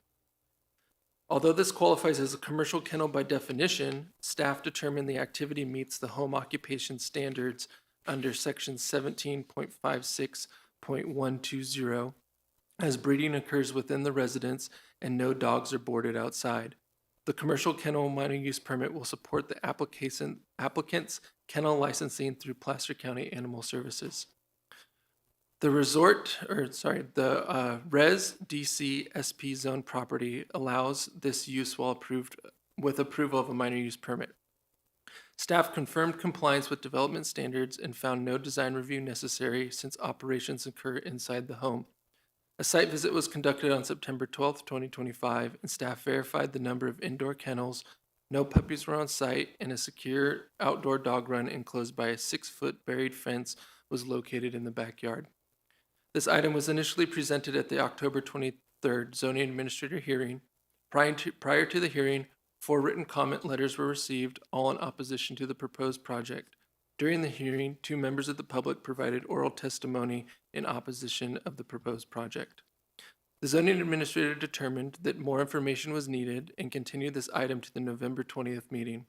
Although this qualifies as a commercial kennel by definition, staff determined the activity meets the home occupation standards under section 17.56.120, as breeding occurs within the residence and no dogs are boarded outside. The commercial kennel minor use permit will support the applicant's kennel licensing through Placer County Animal Services. The Res DC SP zone property allows this use while with approval of a minor use permit. Staff confirmed compliance with development standards and found no design review necessary since operations occur inside the home. A site visit was conducted on September 12, 2025, and staff verified the number of indoor kennels, No puppies were on site, and a secure outdoor dog run enclosed by a 6-foot buried fence was located in the backyard. This item was initially presented at the October 23rd zoning administrator hearing. Prior to the hearing, 4 written comment letters were received, all in opposition to the proposed project. During the hearing, 2 members of the public provided oral testimony in opposition of the proposed project. The zoning administrator determined that more information was needed and continued this item to the November 20th meeting,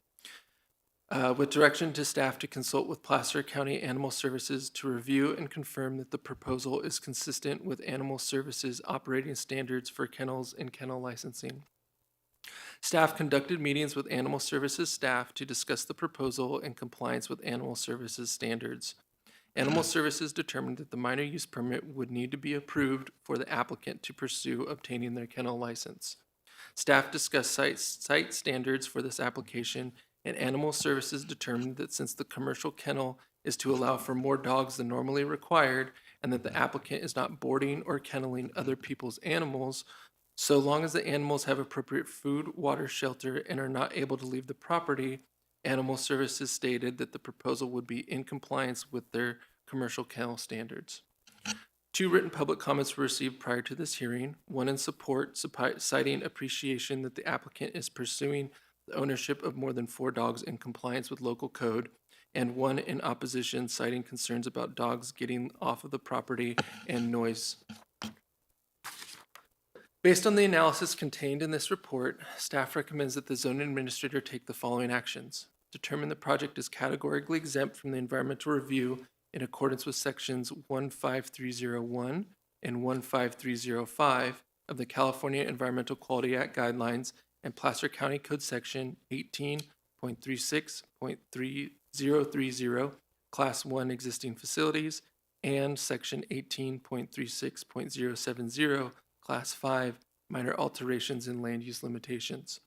with direction to staff to consult with Placer County Animal Services to review and confirm that the proposal is consistent with Animal Services operating standards for kennels and kennel licensing. Staff conducted meetings with Animal Services staff to discuss the proposal in compliance with Animal Services standards. Animal Services determined that the minor use permit would need to be approved for the applicant to pursue obtaining their kennel license. Staff discussed site standards for this application, and Animal Services determined that since the commercial kennel is to allow for more dogs than normally required, and that the applicant is not boarding or kenneling other people's animals, so long as the animals have appropriate food, water, shelter, and are not able to leave the property, Animal Services stated that the proposal would be in compliance with their commercial kennel standards. 2 written public comments were received prior to this hearing, one in support, citing appreciation that the applicant is pursuing the ownership of more than 4 dogs in compliance with local code, and one in opposition, citing concerns about dogs getting off of the property and noise. Based on the analysis contained in this report, staff recommends that the zoning administrator take the following actions. Determine the project is categorically exempt from the environmental review in accordance with sections 15301 and 15305 of the California Environmental Quality Act guidelines and Placer County Code section 18.36.3030, Class 1 existing facilities, and section 18.36.070, Class 5 minor alterations in land use limitations.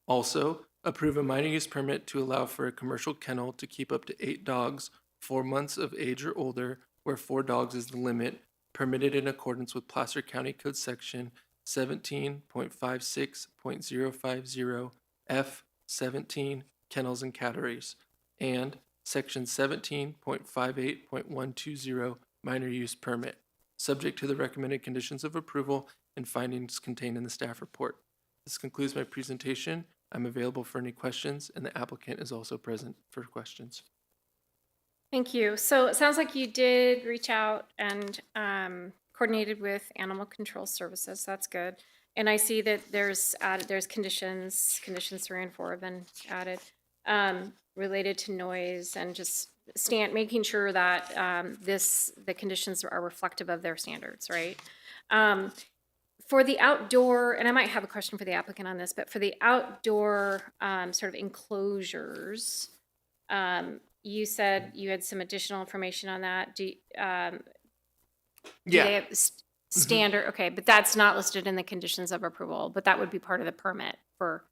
Also, approve a minor use permit to allow for a commercial kennel to keep up to 8 dogs 4 months of age or older, where 4 dogs is the limit, permitted in accordance with Placer County Code section 17.56.050 F17 kennels and catteries, and section 17.58.120 minor use permit, subject to the recommended conditions of approval and findings contained in the staff report. This concludes my presentation. I'm available for any questions, and the applicant is also present for questions. Thank you. So it sounds like you did reach out and coordinated with Animal Control Services. That's good. And I see that there's conditions 3 and 4 have been added related to noise and just making sure that the conditions are reflective of their standards, right? For the outdoor, and I might have a question for the applicant on this, but for the outdoor sort of enclosures, you said you had some additional information on that. Do they have standard? Okay, but that's not listed in the conditions of approval, but that would be part of the permit for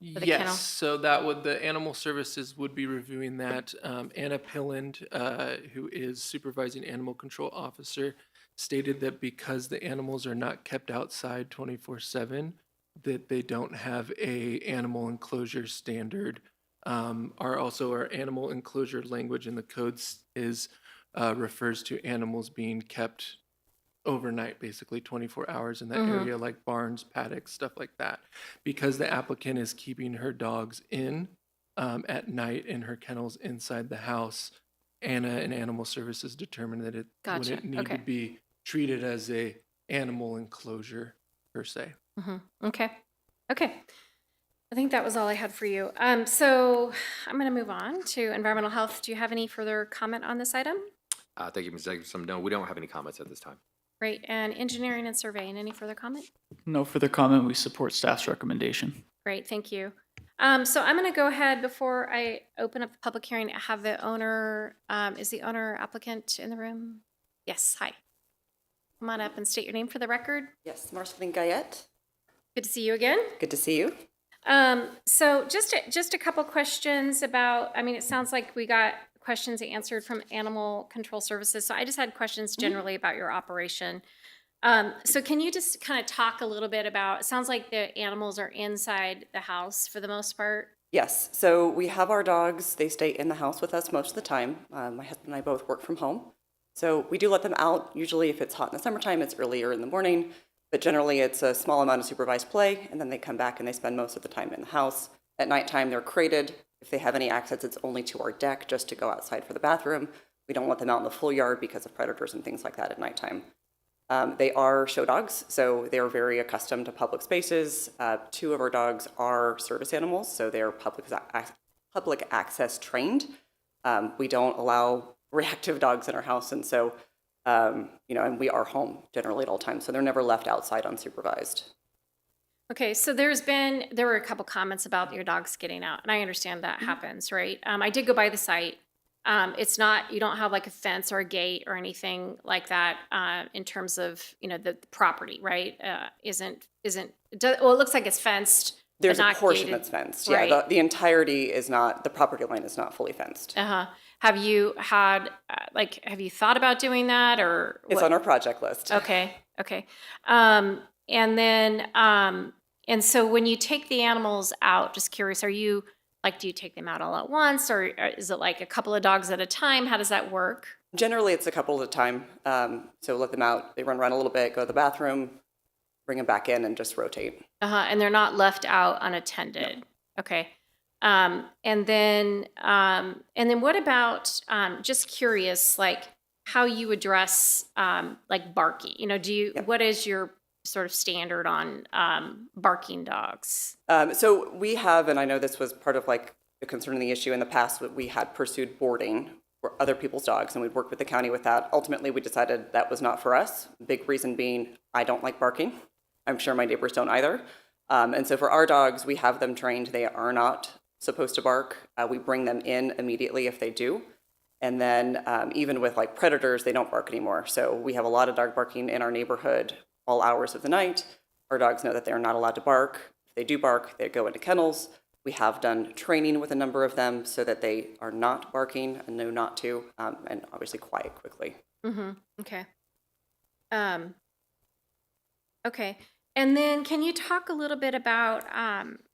the kennel? Yes, so that would, the Animal Services would be reviewing that. Anna Pilland, who is supervising animal control officer, stated that because the animals are not kept outside 24/7, that they don't have a animal enclosure standard. Our animal enclosure language in the codes is refers to animals being kept overnight, basically 24 hours in that area, like barns, paddocks, stuff like that. Because the applicant is keeping her dogs in at night and her kennels inside the house, Anna and Animal Services determined that it wouldn't need to be treated as a animal enclosure per se. Okay. I think that was all I had for you. So I'm going to move on to environmental health. Do you have any further comment on this item? Thank you, Ms. Jacobson. No, we don't have any comments at this time. Great. And engineering and surveying, any further comment? No further comment. We support staff's recommendation. Great, thank you. So I'm going to go ahead before I open up the public hearing. Have the owner, is the owner applicant in the room? Yes, hi. Come on up and state your name for the record. Yes, Marceline Gayette. Good to see you again. Good to see you. So just a couple questions about, I mean, it sounds like we got questions answered from Animal Control Services. So I just had questions generally about your operation. So can you just kind of talk a little bit about, it sounds like the animals are inside the house for the most part? Yes, so we have our dogs. They stay in the house with us most of the time. My husband and I both work from home. So we do let them out. Usually if it's hot in the summertime, it's earlier in the morning, but generally it's a small amount of supervised play, and then they come back and they spend most of the time in the house. At nighttime, they're crated. If they have any access, it's only to our deck just to go outside for the bathroom. We don't let them out in the full yard because of predators and things like that at nighttime. They are show dogs, so they are very accustomed to public spaces. 2 of our dogs are service animals, so they are public access trained. We don't allow reactive dogs in our house, and so, and we are home generally at all times, so they're never left outside unsupervised. Okay, so there were a couple comments about your dogs getting out, and I understand that happens, right? I did go by the site. It's not, you don't have like a fence or a gate or anything like that in terms of, the property, right? Well, it looks like it's fenced. There's but a not portion gated. that's fenced. Right. Yeah, the entirety is not, the property line is not fully fenced. Uh-huh. Have you had, have you thought about doing that or? It's what? on our project list. Okay. And then, and so when you take the animals out, just curious, do you take them out all at once, or is it like a couple of dogs at a time? How does that work? Generally, it's a couple at a time. So let them out, they run around a little bit, go to the bathroom, bring them back in, and just rotate. And they're not left out unattended. No. Okay. And then what about, just curious, like how you address, like barking? What is your sort of standard on barking dogs? So we have, and I know this was part of like the concern and the issue in the past, that we had pursued boarding for other people's dogs, and we'd worked with the county with that. Ultimately, we decided that was not for us. Big reason being, I don't like barking. I'm sure my neighbors don't either. And so for our dogs, we have them trained. They are not supposed to bark. We bring them in immediately if they do. And then even with like predators, they don't bark anymore. So we have a lot of dog barking in our neighborhood all hours of the night. Our dogs know that they're not allowed to bark. If they do bark, they go into kennels. We have done training with a number of them so that they are not barking and know not to, and obviously quiet quickly. Mm-hmm. Okay. Okay. And then can you talk a little bit about,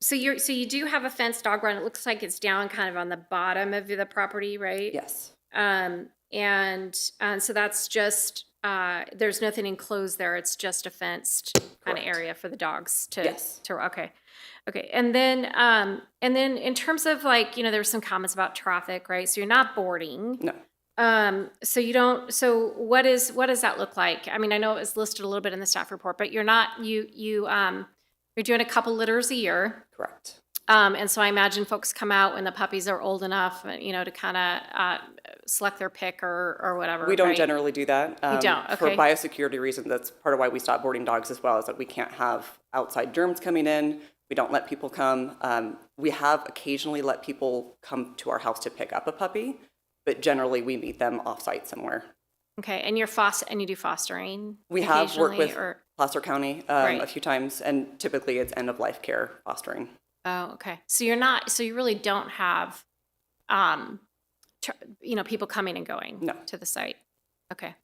so you do have a fenced dog run. It looks like it's down kind of on the bottom of the property, right? Yes. And so that's just, there's nothing enclosed there. It's just a fenced kind of area for the dogs to, Yes. Okay. Okay. And then in terms of like, there were some comments about traffic, right? So you're not boarding. No. So you don't, so what does that look like? I mean, I know it was listed a little bit in the staff report, but you're not, you're doing a couple litters a year. Correct. And so I imagine folks come out when the puppies are old enough, to kind of select their pick or whatever. We don't right? generally do that. You don't, For okay. biosecurity reasons, that's part of why we stopped boarding dogs as well, is that we can't have outside germs coming in. We don't let people come. We have occasionally let people come to our house to pick up a puppy, but generally we meet them off-site somewhere. Okay, and you do fostering? We have worked with occasionally, Placer County Right. a few times, and typically it's end-of-life care fostering. Oh, okay. So you really don't have, people coming and going No. to the site. Okay.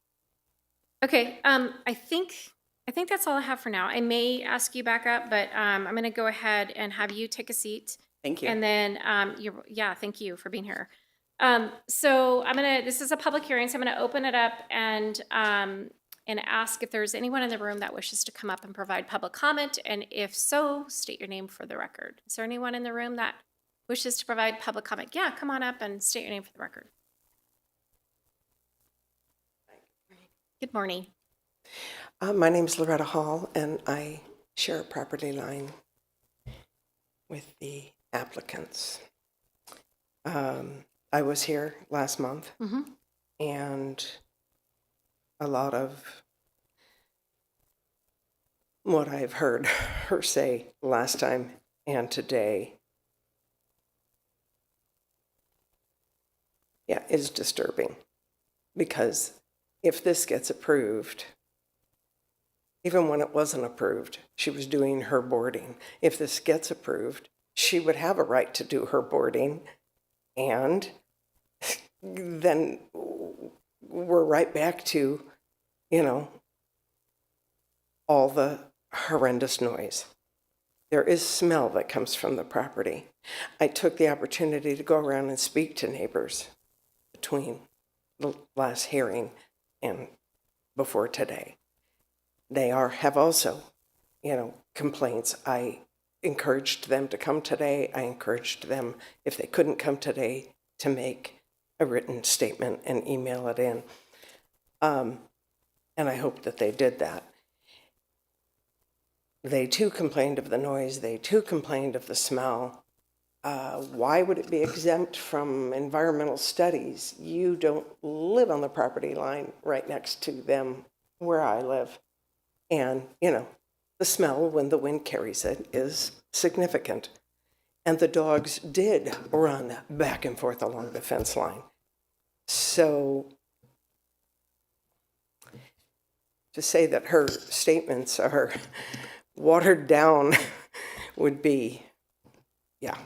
Okay. I think that's all I have for now. I may ask you back up, but I'm going to go ahead and have you take a seat. Thank you. And then, thank you for being here. So this is a public hearing, so I'm going to open it up and ask if there's anyone in the room that wishes to come up and provide public comment. And if so, state your name for the record. Is there anyone in the room that wishes to provide public comment? Yeah, come on up and state your name for the record. Good morning. My name is Loretta Hall, and I share a property line with the applicants. I was here last month, and a lot of what I've heard her say last time and today, is disturbing. Because if this gets approved, even when it wasn't approved, she was doing her boarding. If this gets approved, she would have a right to do her boarding, and then we're right back to, all the horrendous noise. There is smell that comes from the property. I took the opportunity to go around and speak to neighbors between the last hearing and before today. They have also, complaints. I encouraged them to come today. I encouraged them, if they couldn't come today, to make a written statement and email it in. And I hope that they did that. They too complained of the noise. They too complained of the smell. Why would it be exempt from environmental studies? You don't live on the property line right next to them where I live. And, the smell when the wind carries it is significant. And the dogs did run back and forth along the fence line. So to say that her statements are watered down would be, yeah.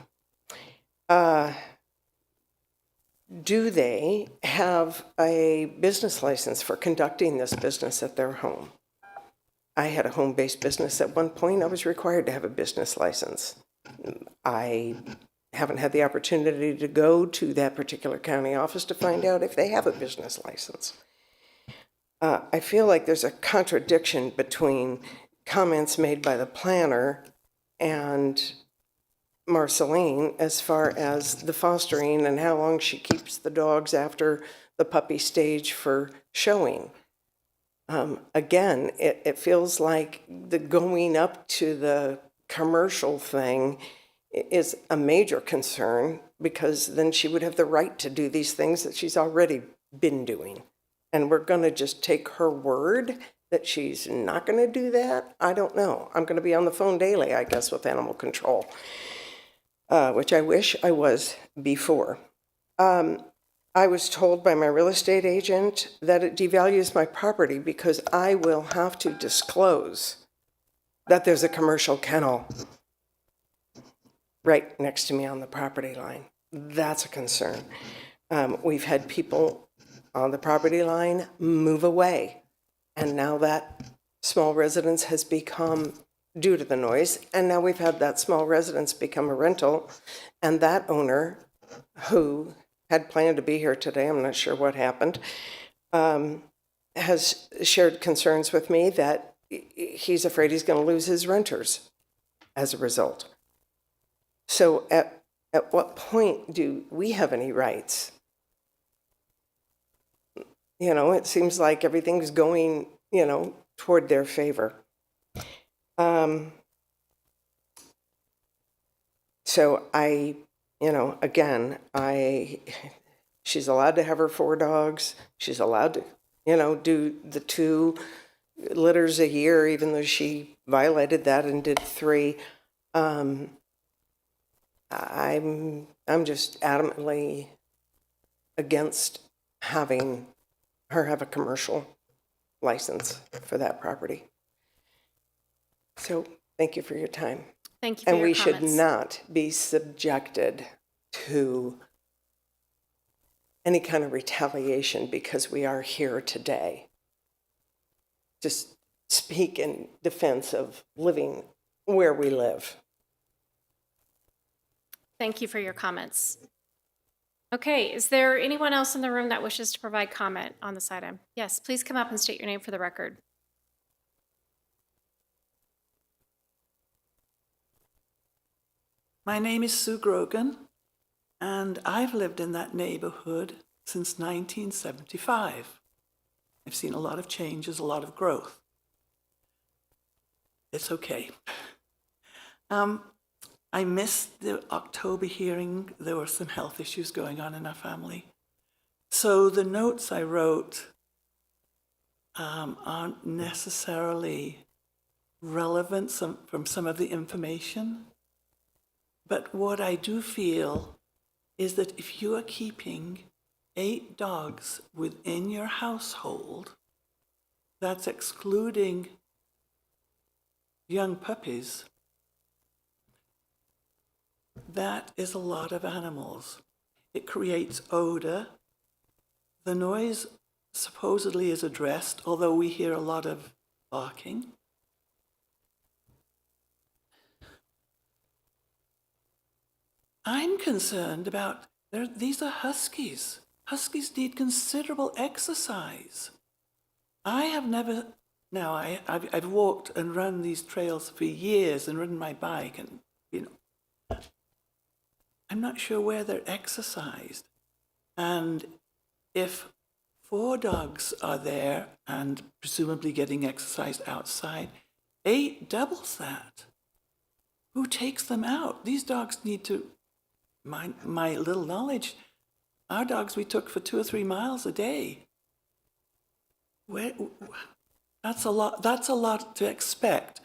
Do they have a business license for conducting this business at their home? I had a home-based business at one point. I was required to have a business license. I haven't had the opportunity to go to that particular county office to find out if they have a business license. I feel like there's a contradiction between comments made by the planner and Marceline as far as the fostering and how long she keeps the dogs after the puppy stage for showing. Again, it feels like the going up to the commercial thing is a major concern, because then she would have the right to do these things that she's already been doing. And we're going to just take her word that she's not going to do that? I don't know. I'm going to be on the phone daily, I guess, with animal control, which I wish I was before. I was told by my real estate agent that it devalues my property because I will have to disclose that there's a commercial kennel right next to me on the property line. That's a concern. We've had people on the property line move away, and now that small residence has become, due to the noise, and now we've had that small residence become a rental, and that owner, who had planned to be here today, I'm not sure what happened, has shared concerns with me that he's afraid he's going to lose his renters as a result. So at what point do we have any rights? It seems like everything's going, toward their favor. So she's allowed to have her 4 dogs. She's allowed to, do the 2 litters a year, even though she violated that and did 3. I'm just adamantly against having her have a commercial license for that property. So thank you for your time. Thank you for your And we comments. should not be subjected to any kind of retaliation because we are here today. Just speak in defense of living where we live. Thank you for your comments. Okay, is there anyone else in the room that wishes to provide comment on this item? Yes, please come up and state your name for the record. My name is Sue Grogan, and I've lived in that neighborhood since 1975. I've seen a lot of changes, a lot of growth. It's okay. I missed the October hearing. There were some health issues going on in our family. So the notes I wrote aren't necessarily relevant from some of the information. But what I do feel is that if you are keeping 8 dogs within your household, that's excluding young puppies, that is a lot of animals. It creates odor. The noise supposedly is addressed, although we hear a lot of barking. I'm concerned about, these are huskies. Huskies need considerable exercise. I have never, now I've walked and run these trails for years and ridden my bike and, I'm not sure where they're exercised. And if 4 dogs are there and presumably getting exercised outside, 8 doubles that. Who takes them out? These dogs need to, my little knowledge, our dogs we took for 2 or 3 miles a day. That's a lot to expect.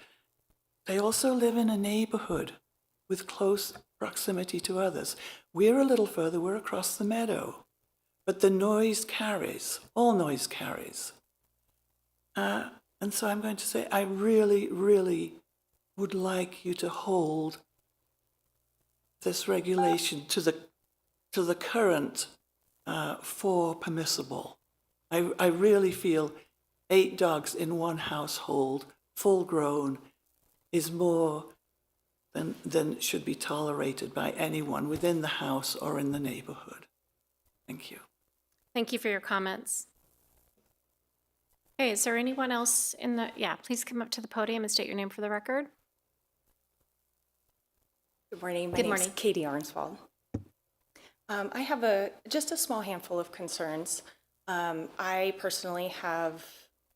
They also live in a neighborhood with close proximity to others. We're a little further, we're across the meadow. But the noise carries, all noise carries. And so I'm going to say, I really, really would like you to hold this regulation to the current 4 permissible. I really feel 8 dogs in one household, full grown, is more than should be tolerated by anyone within the house or in the neighborhood. Thank you. Thank you for your comments. Okay, is there anyone else in the, yeah, please come up to the podium and state your name for the record. Good morning. My Good name is morning. Katie Arnswald. I have just a small handful of concerns. I personally have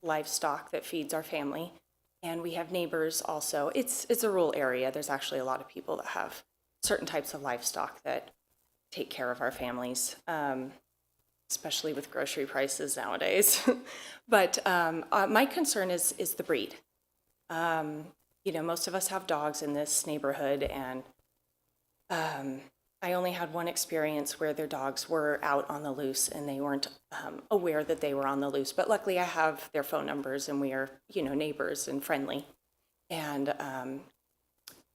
livestock that feeds our family, and we have neighbors also. It's a rural area. There's actually a lot of people that have certain types of livestock that take care of our families, especially with grocery prices nowadays. But my concern is the breed. Most of us have dogs in this neighborhood, and I only had one experience where their dogs were out on the loose and they weren't aware that they were on the loose. But luckily I have their phone numbers and we are, neighbors and friendly. And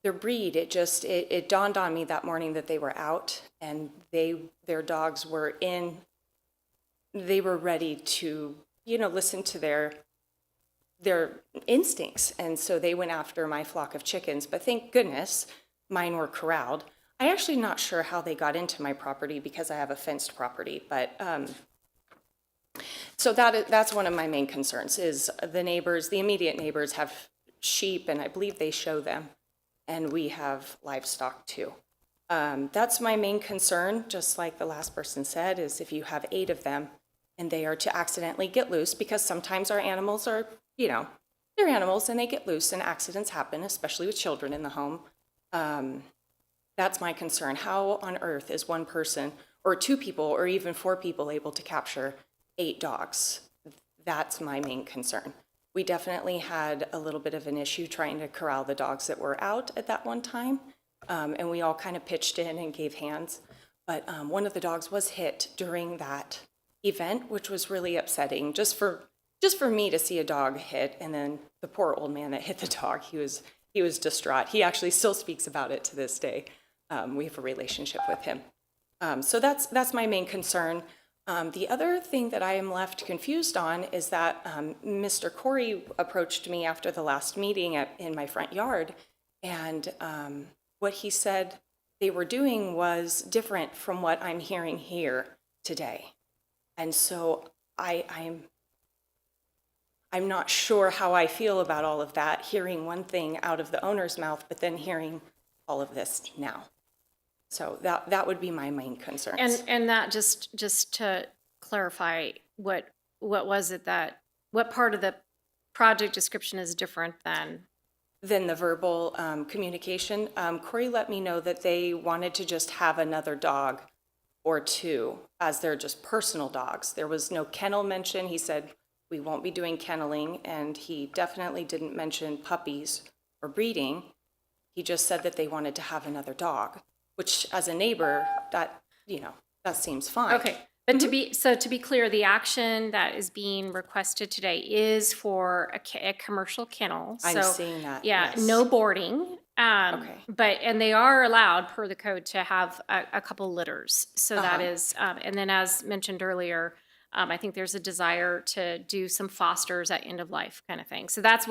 their breed, it dawned on me that morning that they were out and their dogs were they were ready to, listen to their instincts. And so they went after my flock of chickens, but thank goodness mine were corralled. I'm actually not sure how they got into my property because I have a fenced property, but so that's one of my main concerns is the immediate neighbors have sheep, and I believe they show them, and we have livestock too. That's my main concern, just like the last person said, is if you have 8 of them and they are to accidentally get loose, because sometimes our animals are, they're animals and they get loose and accidents happen, especially with children in the home. That's my concern. How on earth is one person or 2 people or even 4 people able to capture 8 dogs? That's my main concern. We definitely had a little bit of an issue trying to corral the dogs that were out at that one time, and we all kind of pitched in and gave hands. But one of the dogs was hit during that event, which was really upsetting. Just for me to see a dog hit, and then the poor old man that hit the dog, he was distraught. He actually still speaks about it to this day. We have a relationship with him. So that's my main concern. The other thing that I am left confused on is that Mr. Corey approached me after the last meeting in my front yard, and what he said they were doing was different from what I'm hearing here today. And so I'm not sure how I feel about all of that, hearing one thing out of the owner's mouth, but then hearing all of this now. So that would be my main concerns. And that just to clarify, what was it what part of the project description is different than the verbal communication? Corey let me know that they wanted to just have another dog or 2 as their just personal dogs. There was no kennel mention. He said, we won't be doing kenneling, and he definitely didn't mention puppies or breeding. He just said that they wanted to have another dog, which as a neighbor, that seems fine. Okay, but to be clear, the action that is being requested today is for a commercial kennel. I'm seeing that. Yeah, yes. no boarding. Okay. And they are allowed per the code to have a couple litters. So that Uh-huh. is, and then as mentioned earlier, I think there's a desire to do some fosters at end of life kind of thing. So that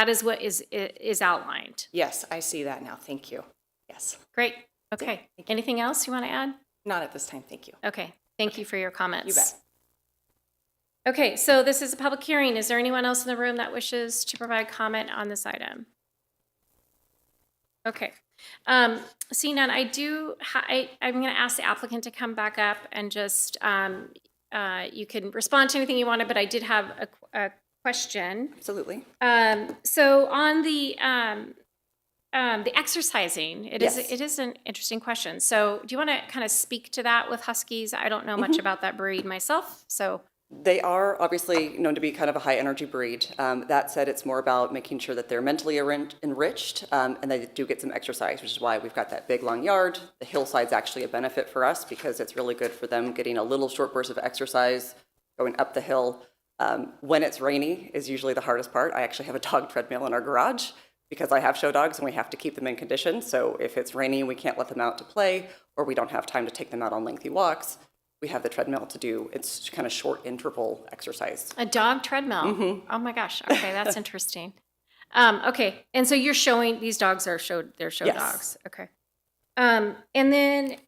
is what is outlined. Yes, I see that now. Thank you. Yes. Great. Okay. Anything else you want to add? Not at this time, thank you. Okay. Thank you for your comments. You bet. Okay, so this is a public hearing. Is there anyone else in the room that wishes to provide comment on this item? Okay. Seeing none, I'm going to ask the applicant to come back up and just, you can respond to anything you wanted, but I did have a question. Absolutely. So on the exercising, it Yes. is an interesting question. So do you want to kind of speak to that with Huskies? I don't know much about that breed myself, so. They are obviously known to be kind of a high energy breed. That said, it's more about making sure that they're mentally enriched and they do get some exercise, which is why we've got that big long yard. The hillside's actually a benefit for us because it's really good for them getting a little short burst of exercise going up the hill. When it's rainy is usually the hardest part. I actually have a dog treadmill in our garage because I have show dogs and we have to keep them in condition. So if it's rainy and we can't let them out to play or we don't have time to take them out on lengthy walks, we have the treadmill to do. It's kind of short interval exercise. A dog treadmill? Mhm. Oh my gosh. Okay, that's interesting. Okay, and so you're showing, these dogs are they're show Yes. dogs. Okay. And then,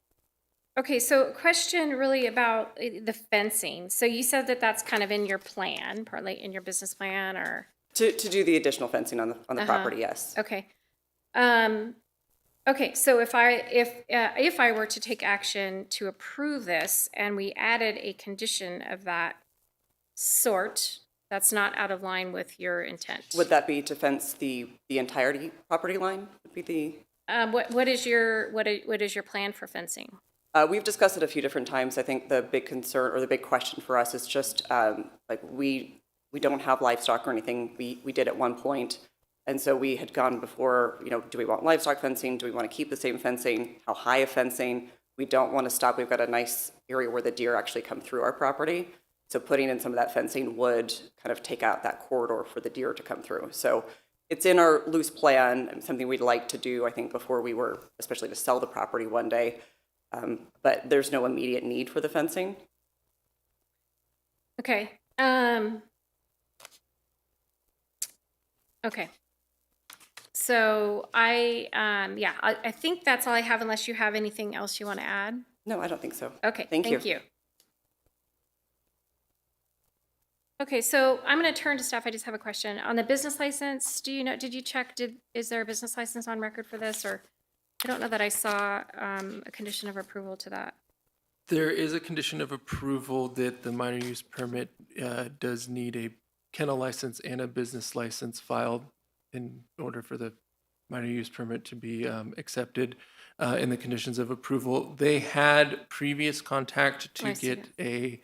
okay, so a question really about the fencing. So you said that that's kind of in your plan, partly in your business plan, or? To do the additional fencing on the Uh-huh. property, yes. Okay. Okay, so if I were to take action to approve this and we added a condition of that sort, that's not out of line with your intent. Would that be to fence the entirety property line? Would be the What is your plan for fencing? We've discussed it a few different times. I think the big concern or the big question for us is just like we don't have livestock or anything. We did at one point. And so we had gone before, do we want livestock fencing? Do we want to keep the same fencing? How high of fencing? We don't want to stop. We've got a nice area where the deer actually come through our property. So putting in some of that fencing would kind of take out that corridor for the deer to come through. So it's in our loose plan, and something we'd like to do, I think, before we were, especially to sell the property one day. But there's no immediate need for the fencing. Okay. Okay. So I think that's all I have unless you have anything else you want to add. No, I don't think so. Okay, Thank you. thank you. Okay, so I'm going to turn to staff. I just have a question. On the business license, did you check, is there a business license on record for this? Or I don't know that I saw a condition of approval to that. There is a condition of approval that the minor use permit does need a kennel license and a business license filed in order for the minor use permit to be accepted in the conditions of approval. They had previous contact I to see get a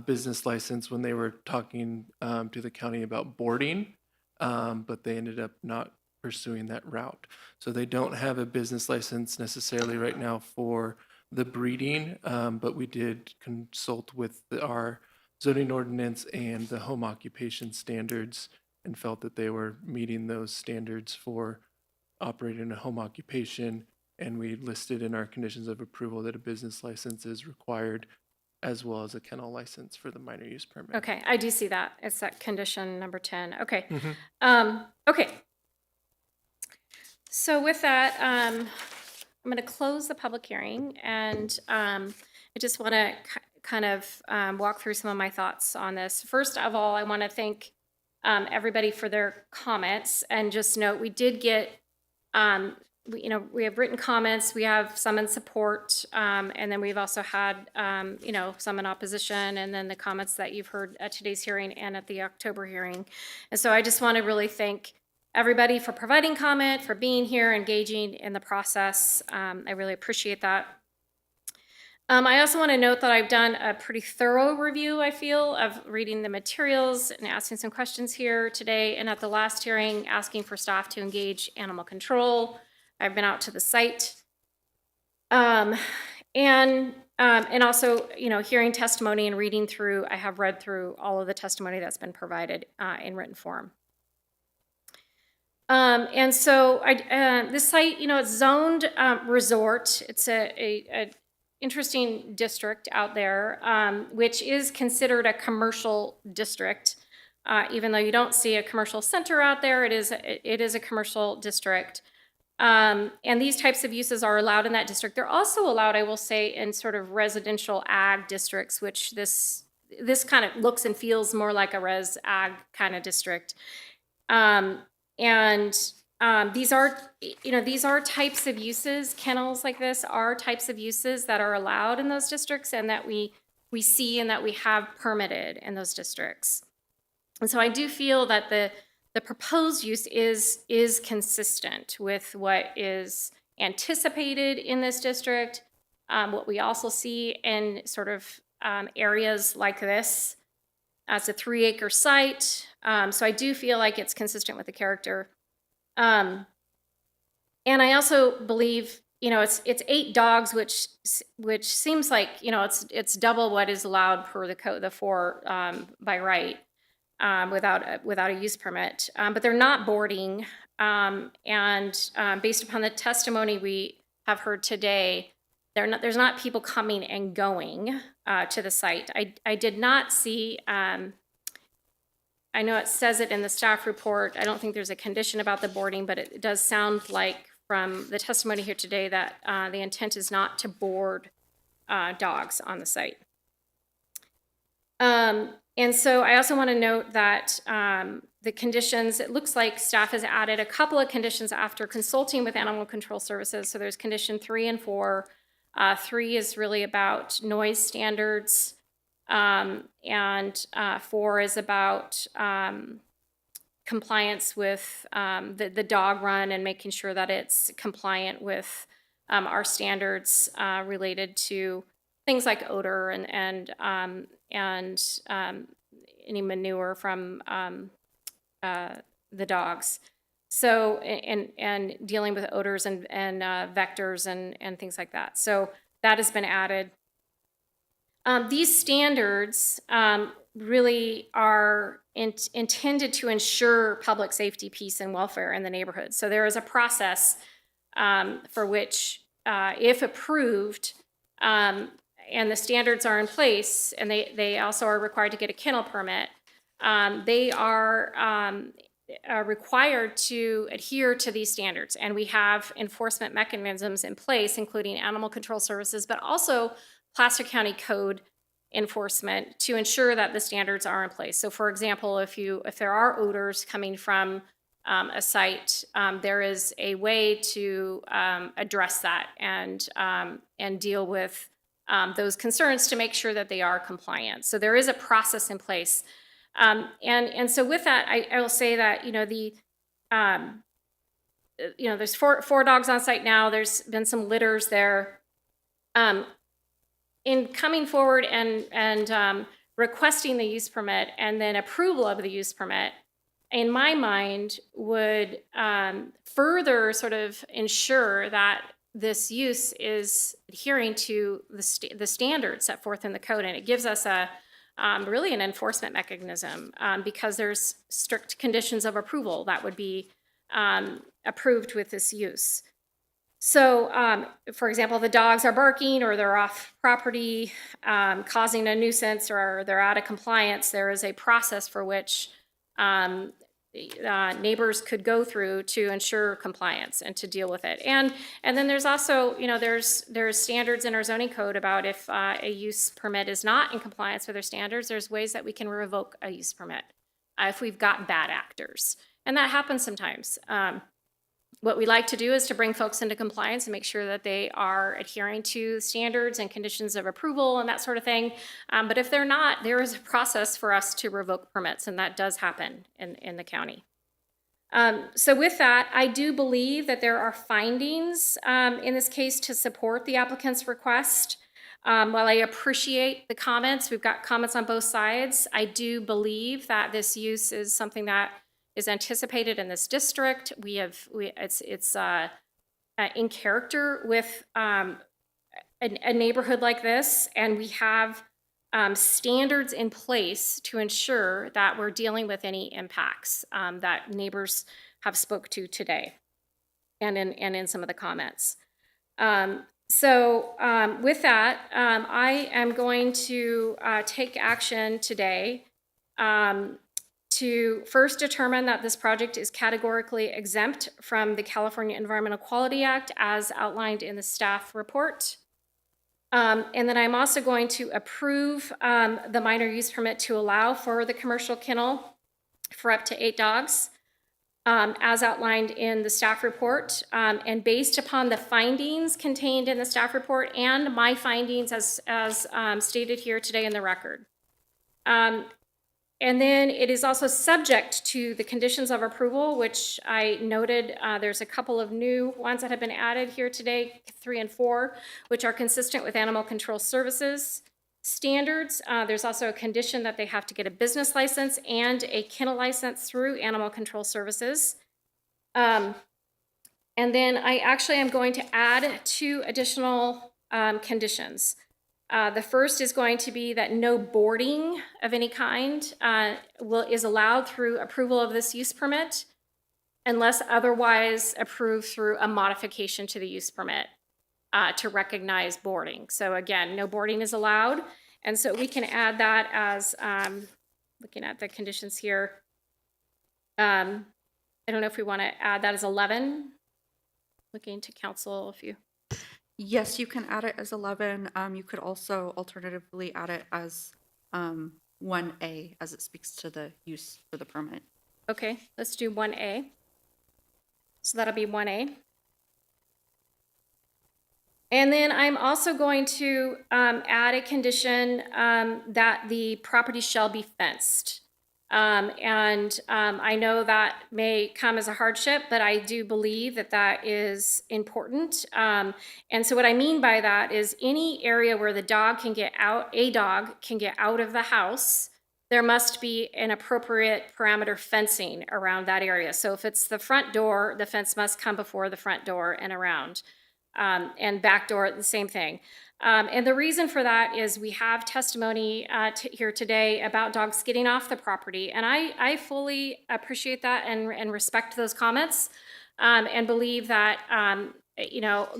business license when they were talking to the county about boarding, but they ended up not pursuing that route. So they don't have a business license necessarily right now for the breeding, but we did consult with our zoning ordinance and the home occupation standards and felt that they were meeting those standards for operating a home occupation. And we listed in our conditions of approval that a business license is required as well as a kennel license for the minor use permit. Okay, I do see that. It's that condition number 10. Okay. Mhm. Okay. So with that, I'm going to close the public hearing, and I just want to kind of walk through some of my thoughts on this. First of all, I want to thank everybody for their comments, and just note we did get, we have written comments, we have some in support, and then we've also had, some in opposition, and then the comments that you've heard at today's hearing and at the October hearing. And so I just want to really thank everybody for providing comment, for being here, engaging in the process. I really appreciate that. I also want to note that I've done a pretty thorough review, I feel, of reading the materials and asking some questions here today, and at the last hearing, asking for staff to engage animal control. I've been out to the site. And also, hearing testimony and reading through, I have read through all of the testimony that's been provided in written form. And so this site, it's zoned resort. It's a interesting district out there, which is considered a commercial district. Even though you don't see a commercial center out there, it is a commercial district. And these types of uses are allowed in that district. They're also allowed, I will say, in sort of residential ag districts, which this kind of looks and feels more like a res ag kind of district. These are types of uses, kennels like this are types of uses that are allowed in those districts and that we see and that we have permitted in those districts. And so I do feel that the proposed use is consistent with what is anticipated in this district, what we also see in sort of areas like this as a 3-acre site. So I do feel like it's consistent with the character. And I also believe, it's 8 dogs, which seems like, it's double what is allowed per the code, the 4 by right, without a use permit. But they're not boarding. Based upon the testimony we have heard today, there's not people coming and going to the site. I did not see. I know it says it in the staff report. I don't think there's a condition about the boarding, but it does sound like from the testimony here today that the intent is not to board dogs on the site. And so I also want to note that the conditions, it looks like staff has added a couple of conditions after consulting with Animal Control Services. So there's condition 3 and 4. 3 is really about noise standards. And 4 is about compliance with the dog run and making sure that it's compliant with our standards related to things like odor and any manure from the dogs. So and dealing with odors and vectors and things like that. So that has been added. These standards really are intended to ensure public safety, peace, and welfare in the neighborhood. So there is a process for which, if approved, and the standards are in place, and they also are required to get a kennel permit, they are required to adhere to these standards. And we have enforcement mechanisms in place, including Animal Control Services, but also Placer County Code enforcement to ensure that the standards are in place. So for example, if there are odors coming from a site, there is a way to address that and deal with those concerns to make sure that they are compliant. So there is a process in place. And so with that, I will say that, there's four dogs on site now. There's been some litters there. In coming forward and requesting the use permit and then approval of the use permit, in my mind, would further sort of ensure that this use is adhering to the standards set forth in the code, and it gives us really an enforcement mechanism because there's strict conditions of approval that would be approved with this use. So, for example, the dogs are barking or they're off property, causing a nuisance, or they're out of compliance. There is a process for which neighbors could go through to ensure compliance and to deal with it. And then there's also, there's standards in our zoning code about if a use permit is not in compliance with our standards, there's ways that we can revoke a use permit if we've got bad actors. And that happens sometimes. What we like to do is to bring folks into compliance and make sure that they are adhering to standards and conditions of approval and that sort of thing. But if they're not, there is a process for us to revoke permits, and that does happen in the county. So with that, I do believe that there are findings in this case to support the applicant's request. While I appreciate the comments, we've got comments on both sides, I do believe that this use is something that is anticipated in this district. It's in character with a neighborhood like this, and we have standards in place to ensure that we're dealing with any impacts that neighbors have spoke to today, and in some of the comments. So with that, I am going to take action today to first determine that this project is categorically exempt from the California Environmental Quality Act as outlined in the staff report. And then I'm also going to approve the minor use permit to allow for the commercial kennel for up to 8 dogs, as outlined in the staff report. And based upon the findings contained in the staff report and my findings as stated here today in the record. And then it is also subject to the conditions of approval, which I noted there's a couple of new ones that have been added here today, 3 and 4, which are consistent with animal control services standards. There's also a condition that they have to get a business license and a kennel license through animal control services. And then I actually am going to add 2 additional conditions. The first is going to be that no boarding of any kind is allowed through approval of this use permit unless otherwise approved through a modification to the use permit to recognize boarding. So again, no boarding is allowed. And so we can add that as, looking at the conditions here. I don't know if we want to add that as 11. Looking to council if you. Yes, you can add it as 11. You could also alternatively add it as 1A, as it speaks to the use for the permit. Okay, let's do 1A. So that'll be 1A. And then I'm also going to add a condition that the property shall be fenced. I know that may come as a hardship, but I do believe that that is important. And so what I mean by that is any area where the dog can get out, a dog can get out of the house, there must be an appropriate parameter fencing around that area. So if it's the front door, the fence must come before the front door and around. And back door, the same thing. And the reason for that is we have testimony here today about dogs getting off the property. And I fully appreciate that and respect those comments and believe that,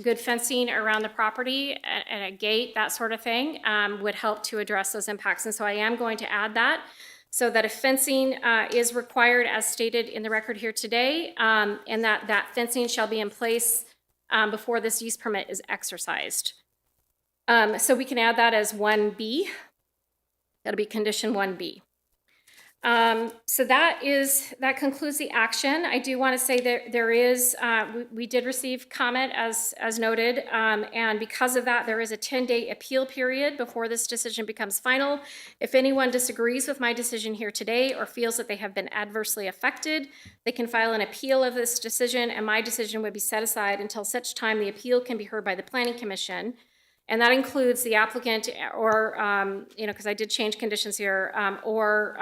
good fencing around the property and a gate, that sort of thing, would help to address those impacts. And so I am going to add that so that if fencing is required as stated in the record here today, and that fencing shall be in place before this use permit is exercised. So we can add that as 1B. That'll be condition 1B. So that concludes the action. I do want to say that there is, we did receive comment as noted, and because of that, there is a 10-day appeal period before this decision becomes final. If anyone disagrees with my decision here today or feels that they have been adversely affected, they can file an appeal of this decision, and my decision would be set aside until such time the appeal can be heard by the Planning Commission. And that includes the applicant or, because I did change conditions here, or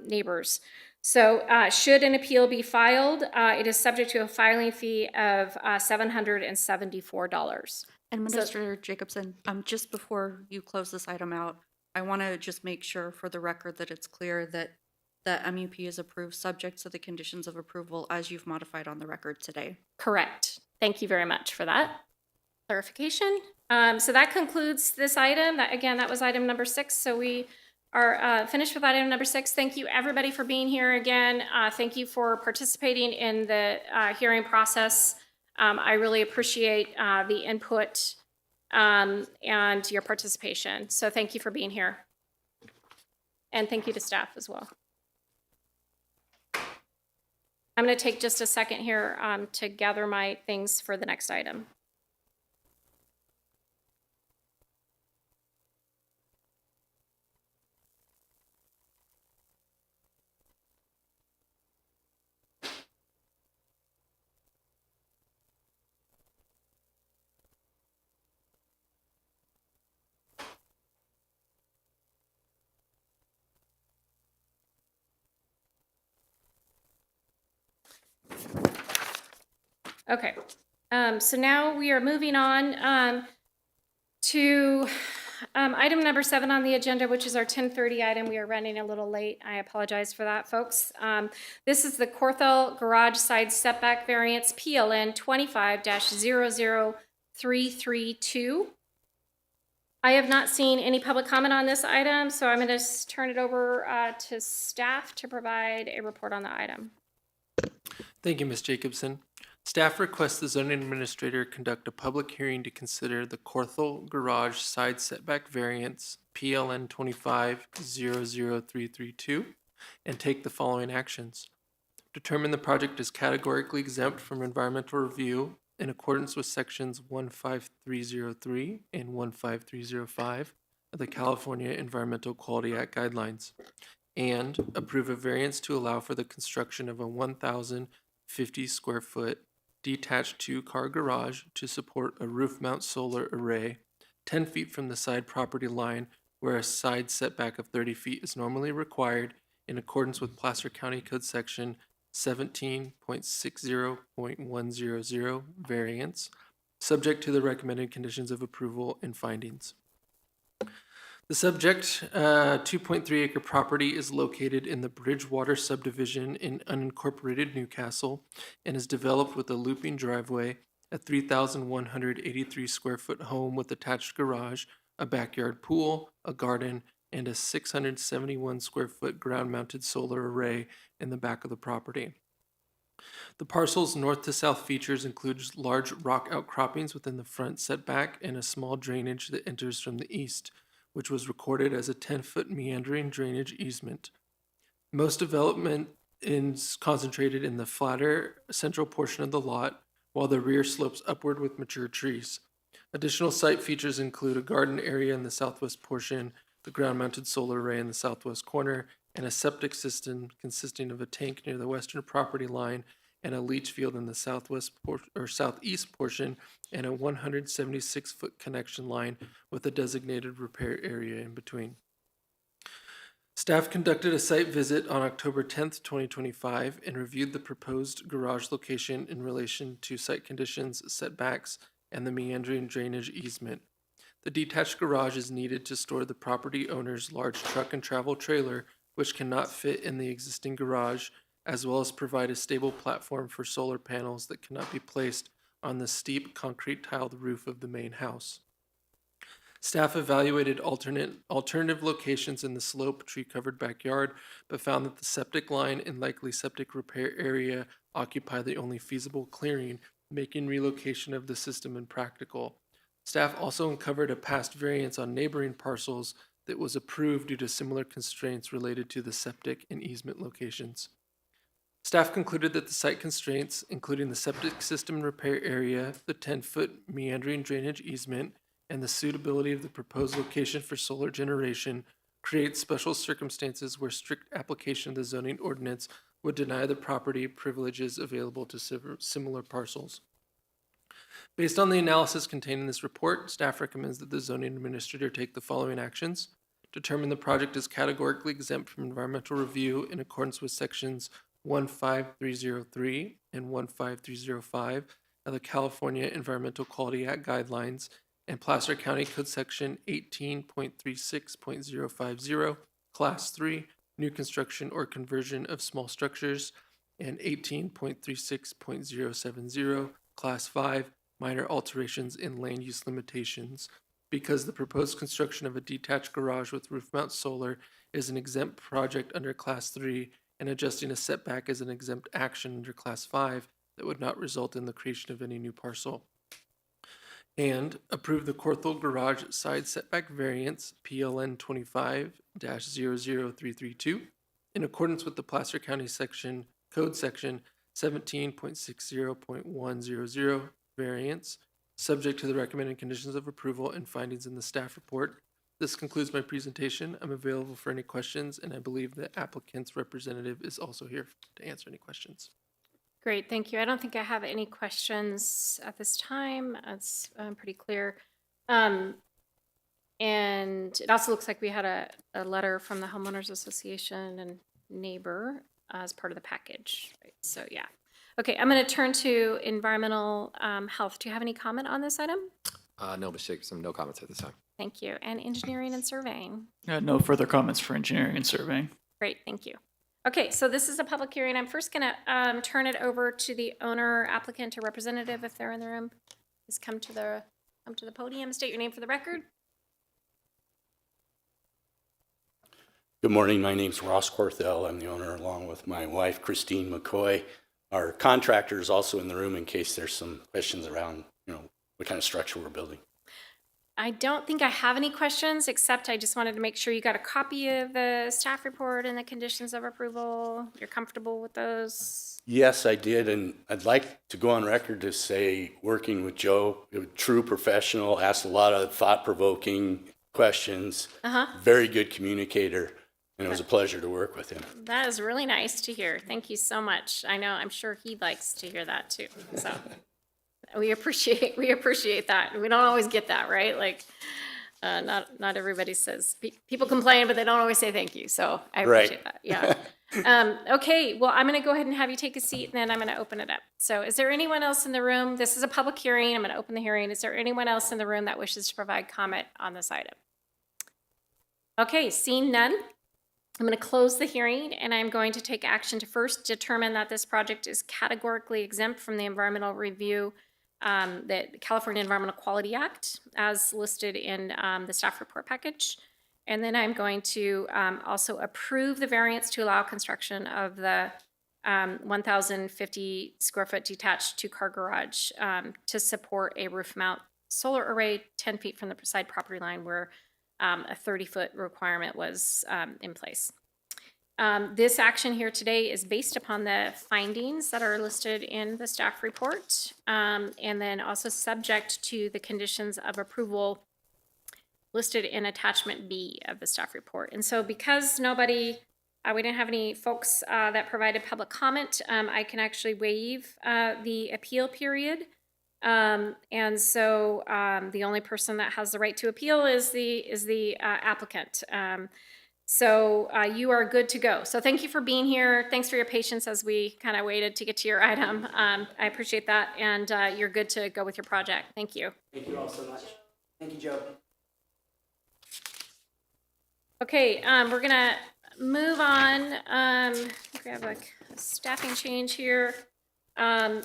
neighbors. So should an appeal be filed, it is subject to a filing fee of $774. And Minister Jacobson, just before you close this item out, I want to just make sure for the record that it's clear that the MUP is approved subject to the conditions of approval as you've modified on the record today. Correct. Thank you very much for that clarification. So that concludes this item. That was item number 6. So we are finished with item number 6. Thank you everybody for being here again. Thank you for participating in the hearing process. I really appreciate the input and your participation. So thank you for being here. And thank you to staff as well. I'm going to take just a second here to gather my things for the next item. Okay, so now we are moving on to item number 7 on the agenda, which is our 10:30 item. We are running a little late. I apologize for that, folks. This is the Corthell Garage Side Setback Variance, PLN 25-00332. I have not seen any public comment on this item, so I'm going to turn it over to staff to provide a report on the item. Thank you, Ms. Jacobson. Staff requests the zoning administrator conduct a public hearing to consider the Corthell Garage side setback variance, PLN 25-00332, and take the following actions. Determine the project is categorically exempt from environmental review in accordance with sections 15303 and 15305 of the California Environmental Quality Act guidelines, and approve a variance to allow for the construction of a 1,050 square foot detached two-car garage to support a roof mount solar array 10 feet from the side property line where a side setback of 30 feet is normally required in accordance with Placer County Code Section 17.60.100 variance, subject to the recommended conditions of approval and findings. The subject 2.3 acre property is located in the Bridgewater subdivision in unincorporated Newcastle and is developed with a looping driveway, a 3,183 square foot home with attached garage, a backyard pool, a garden, and a 671 square foot ground mounted solar array in the back of the property. The parcel's north to south features include large rock outcroppings within the front setback and a small drainage that enters from the east, which was recorded as a 10-foot meandering drainage easement. Most development is concentrated in the flatter central portion of the lot, while the rear slopes upward with mature trees. Additional site features include a garden area in the southwest portion, the ground-mounted solar array in the southwest corner, and a septic system consisting of a tank near the western property line and a leach field in the southeast portion, and a 176-foot connection line with a designated repair area in between. Staff conducted a site visit on October 10th, 2025, and reviewed the proposed garage location in relation to site conditions, setbacks, and the meandering drainage easement. The detached garage is needed to store the property owner's large truck and travel trailer, which cannot fit in the existing garage, as well as provide a stable platform for solar panels that cannot be placed on the steep concrete tiled roof of the main house. Staff evaluated alternative locations in the slope tree-covered backyard, but found that the septic line and likely septic repair area occupy the only feasible clearing, making relocation of the system impractical. Staff also uncovered a past variance on neighboring parcels that was approved due to similar constraints related to the septic and easement locations. Staff concluded that the site constraints, including the septic system repair area, the 10-foot meandering drainage easement, and the suitability of the proposed location for solar generation, create special circumstances where strict application of the zoning ordinance would deny the property privileges available to similar parcels. Based on the analysis contained in this report, staff recommends that the zoning administrator take the following actions. Determine the project is categorically exempt from environmental review in accordance with sections 15303 and 15305 of the California Environmental Quality Act guidelines and Placer County Code Section 18.36.050, Class 3, new construction or conversion of small structures, and 18.36.070, Class 5, minor alterations in land use limitations, because the proposed construction of a detached garage with roof mount solar is an exempt project under Class 3, and adjusting a setback is an exempt action under Class 5 that would not result in the creation of any new parcel. And approve the Corthell Garage side setback variance, PLN 25-00332, in accordance with the Placer County Code Section 17.60.100 variance, subject to the recommended conditions of approval and findings in the staff report. This concludes my presentation. I'm available for any questions, and I believe the applicant's representative is also here to answer any questions. Great, thank you. I don't think I have any questions at this time. It's pretty clear. And it also looks like we had a letter from the Homeowners Association and neighbor as part of the package. Right? So yeah. Okay, I'm going to turn to environmental health. Do you have any comment on this item? No, Ms. Jacobson, no comments at this time. Thank you. And engineering and surveying. No further comments for engineering and surveying. Great, thank you. Okay, so this is a public hearing. I'm first going to turn it over to the owner, applicant, or representative if they're in the room. Please come to the podium. State your name for the record. Good morning. My name's Ross Corthell. I'm the owner along with my wife, Christine McCoy. Our contractor is also in the room in case there's some questions around, what kind of structure we're building. I don't think I have any questions, except I just wanted to make sure you got a copy of the staff report and the conditions of approval. You're comfortable with those? Yes, I did, and I'd like to go on record to say working with Joe, a true professional, asked a lot of thought-provoking questions, very good communicator, and it was a pleasure to work with him. That is really nice to hear. Thank you so much. I'm sure he likes to hear that too. So we appreciate that. We don't always get that, right? Like, not everybody says, people complain, but they don't always say thank you. So I appreciate that. Yeah. Okay, well, I'm going to go ahead and have you take a seat, and then I'm going to open it up. So is there anyone else in the room? This is a public hearing. I'm going to open the hearing. Is there anyone else in the room that wishes to provide comment on this item? Okay, seeing none, I'm going to close the hearing, and I'm going to take action to first determine that this project is categorically exempt from the environmental review, the California Environmental Quality Act, as listed in the staff report package. And then I'm going to also approve the variance to allow construction of the 1,050 square foot detached two-car garage to support a roof mount solar array 10 feet from the side property line where a 30-foot requirement was in place. This action here today is based upon the findings that are listed in the staff report, and then also subject to the conditions of approval listed in attachment B of the staff report. And so because we didn't have any folks that provided public comment, I can actually waive the appeal period. And so the only person that has the right to appeal is the applicant. So you are good to go. So thank you for being here. Thanks for your patience as we kind of waited to get to your item. I appreciate that. And you're good to go with your project. Thank you. Thank you all so much. Thank you, Joe. Okay, we're gonna move on. Grab a staffing change here.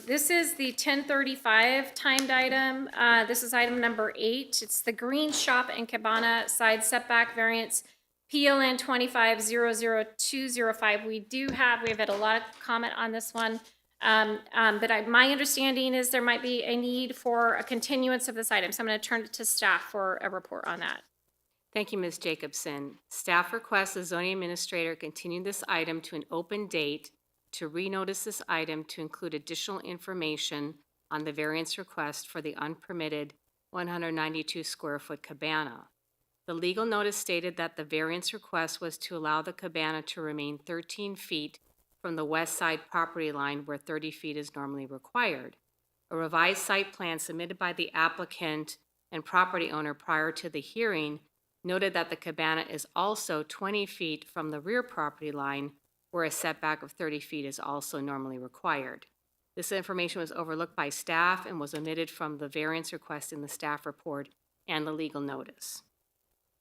This is the 10:35 timed item. This is item number 8. It's the Green Shop and Cabana side setback variance, PLN 25-00205. We have had a lot of comment on this one. But my understanding is there might be a need for a continuance of this item. So I'm going to turn it to staff for a report on that. Thank you, Ms. Jacobson. Staff requests the zoning administrator continue this item to an open date to renotice this item to include additional information on the variance request for the unpermitted 192 square foot cabana. The legal notice stated that the variance request was to allow the cabana to remain 13 feet from the west side property line where 30 feet is normally required. A revised site plan submitted by the applicant and property owner prior to the hearing noted that the cabana is also 20 feet from the rear property line where a setback of 30 feet is also normally required. This information was overlooked by staff and was omitted from the variance request in the staff report and the legal notice.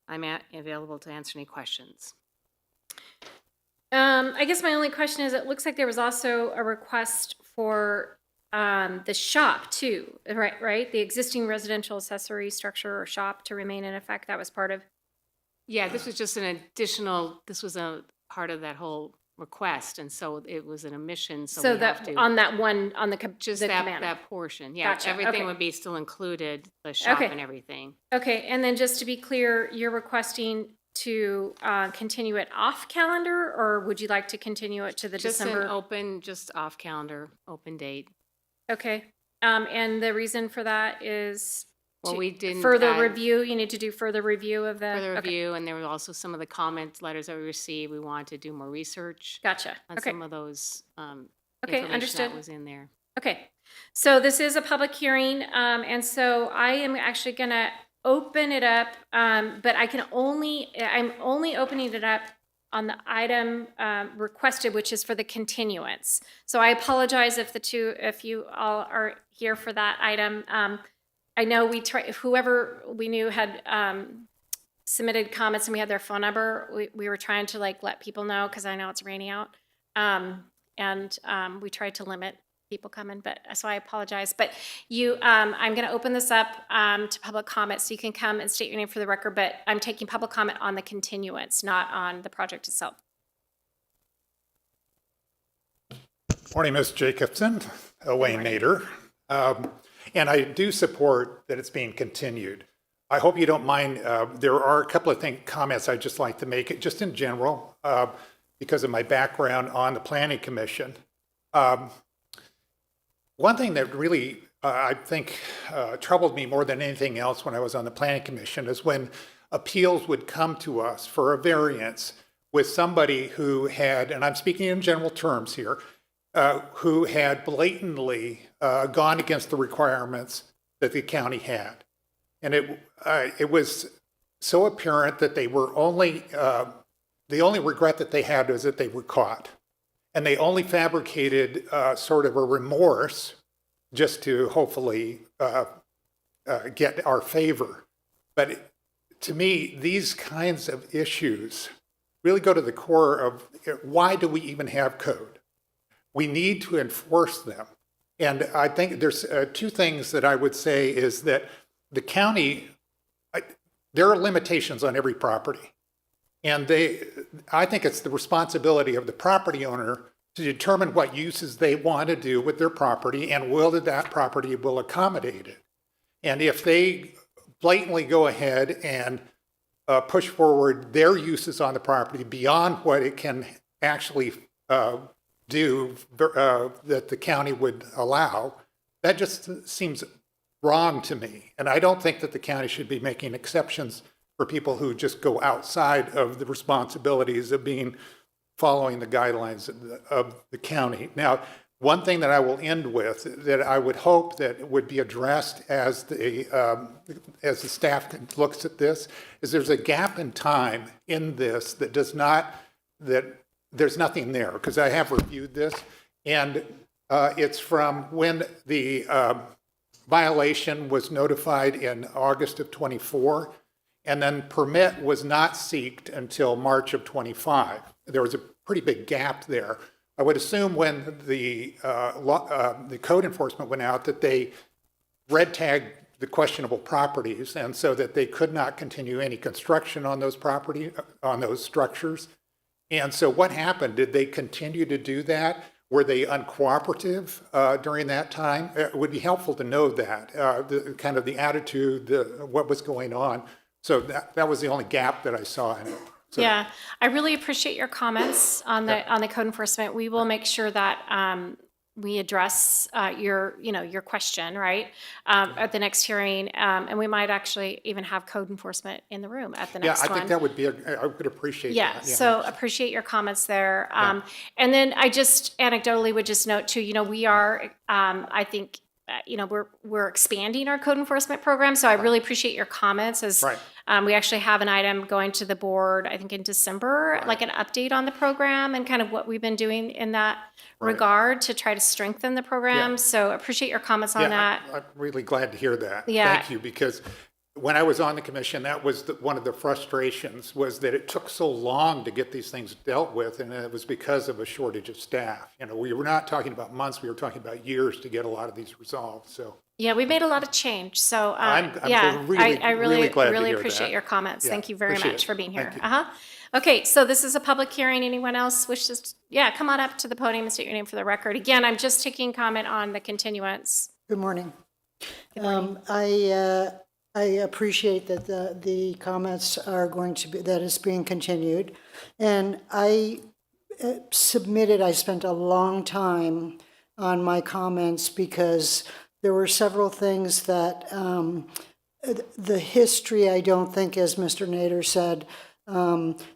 I'm available to answer any questions. I guess my only question is, it looks like there was also a request for the shop too, right? The existing residential accessory structure or shop to remain in effect. That was part of. Yeah, this was just this was a part of that whole request, and so it was an omission, so we have to. On that one, on the just the that, cabana. that portion, yeah. Gotcha, Everything okay. would be still included, the shop Okay. and everything. Okay, and then just to be clear, you're requesting to continue it off calendar, or would you like to continue it to the Just December? an open, just off calendar, open date. Okay, and the reason for that is Well, to- we didn't further add- review. You need to do further review of the Further okay. review, and there were also some of the comment letters that we received. We wanted to do more research. Gotcha. On Okay. some of those Okay, information understood. that was in there. Okay, so this is a public hearing, and so I am actually gonna open it up, but I'm only opening it up on the item requested, which is for the continuance. So I apologize if you all are here for that item. I know whoever we knew had submitted comments and we had their phone number. We were trying to let people know because I know it's raining out, and we tried to limit people coming, but so I apologize. But you, I'm going to open this up to public comment, so you can come and state your name for the record, but I'm taking public comment on the continuance, not on the project itself. Morning, Ms. Jacobson, Wayne Nader. And I do support that it's being continued. I hope you don't mind, there are a couple of comments I'd just like to make, just in general, because of my background on the Planning Commission. One thing that really, I think, troubled me more than anything else when I was on the Planning Commission is when appeals would come to us for a variance with somebody who had, and I'm speaking in general terms here, who had blatantly gone against the requirements that the county had. And it was so apparent that they were only, the only regret that they had was that they were caught. And they only fabricated sort of a remorse just to hopefully get our favor. But to me, these kinds of issues really go to the core of why do we even have code? We need to enforce them. And I think there's two things that I would say is that the county, there are limitations on every property. And I think it's the responsibility of the property owner to determine what uses they want to do with their property and whether that property will accommodate it. And if they blatantly go ahead and push forward their uses on the property beyond what it can actually do that the county would allow, that just seems wrong to me. And I don't think that the county should be making exceptions for people who just go outside of the responsibilities of following the guidelines of the county. Now, one thing that I will end with that I would hope that would be addressed as the staff looks at this is there's a gap in time in this that there's nothing there, because I have reviewed this, and it's from when the violation was notified in August of 24, and then permit was not sought until March of 25. There was a pretty big gap there. I would assume when the code enforcement went out that they red tagged the questionable properties, and so that they could not continue any construction on those structures. And so what happened? Did they continue to do that? Were they uncooperative during that time? It would be helpful to know that, the attitude, what was going on. So that was the only gap that I saw in it. So, yeah, I really appreciate your comments on the code enforcement. We will make sure that we address your question, right, at the next hearing, and we might actually even have code enforcement in the room at the next one. Yeah, I think that would be, I would appreciate that. Yeah, so appreciate your comments there. And then I just anecdotally would just note too, we are, I think, we're expanding our code enforcement program. So I really appreciate your comments as we actually have an item going to the board, I think in December, like an update on the program and kind of what we've been doing in that regard to try to strengthen the program. Yeah. So appreciate your comments on that. I'm really glad to hear that. Yeah. Thank you, because when I was on the commission, that was one of the frustrations, was that it took so long to get these things dealt with, and it was because of a shortage of staff. We were not talking about months, we were talking about years to get a lot of these resolved, so. Yeah, we made a lot of change. So I'm I really glad to hear appreciate that. your comments. Yeah, Thank you very appreciate much it. for being here. Thank you. Okay, so this is a public hearing. Anyone else wishes? Come on up to the podium and state your name for the record. Again, I'm just taking comment on the continuance. Good morning. Good morning. I appreciate that the comments are going to be, that is being continued. And I spent a long time on my comments because there were several things that the history, I don't think, as Mr. Nader said,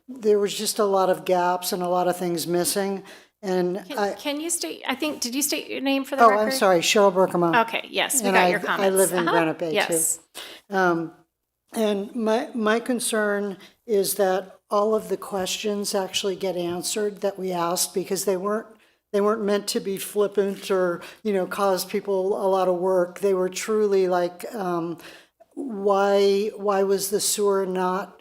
there was just a lot of gaps and a lot of things missing. And Can you state, did you state your name for the record? I'm sorry, Cheryl Berkema. Okay, yes, we got your comments. I live in Granite Bay yes. too. And my concern is that all of the questions actually get answered that we asked, because they weren't meant to be flippant or, cause people a lot of work. They were truly like, why was the sewer not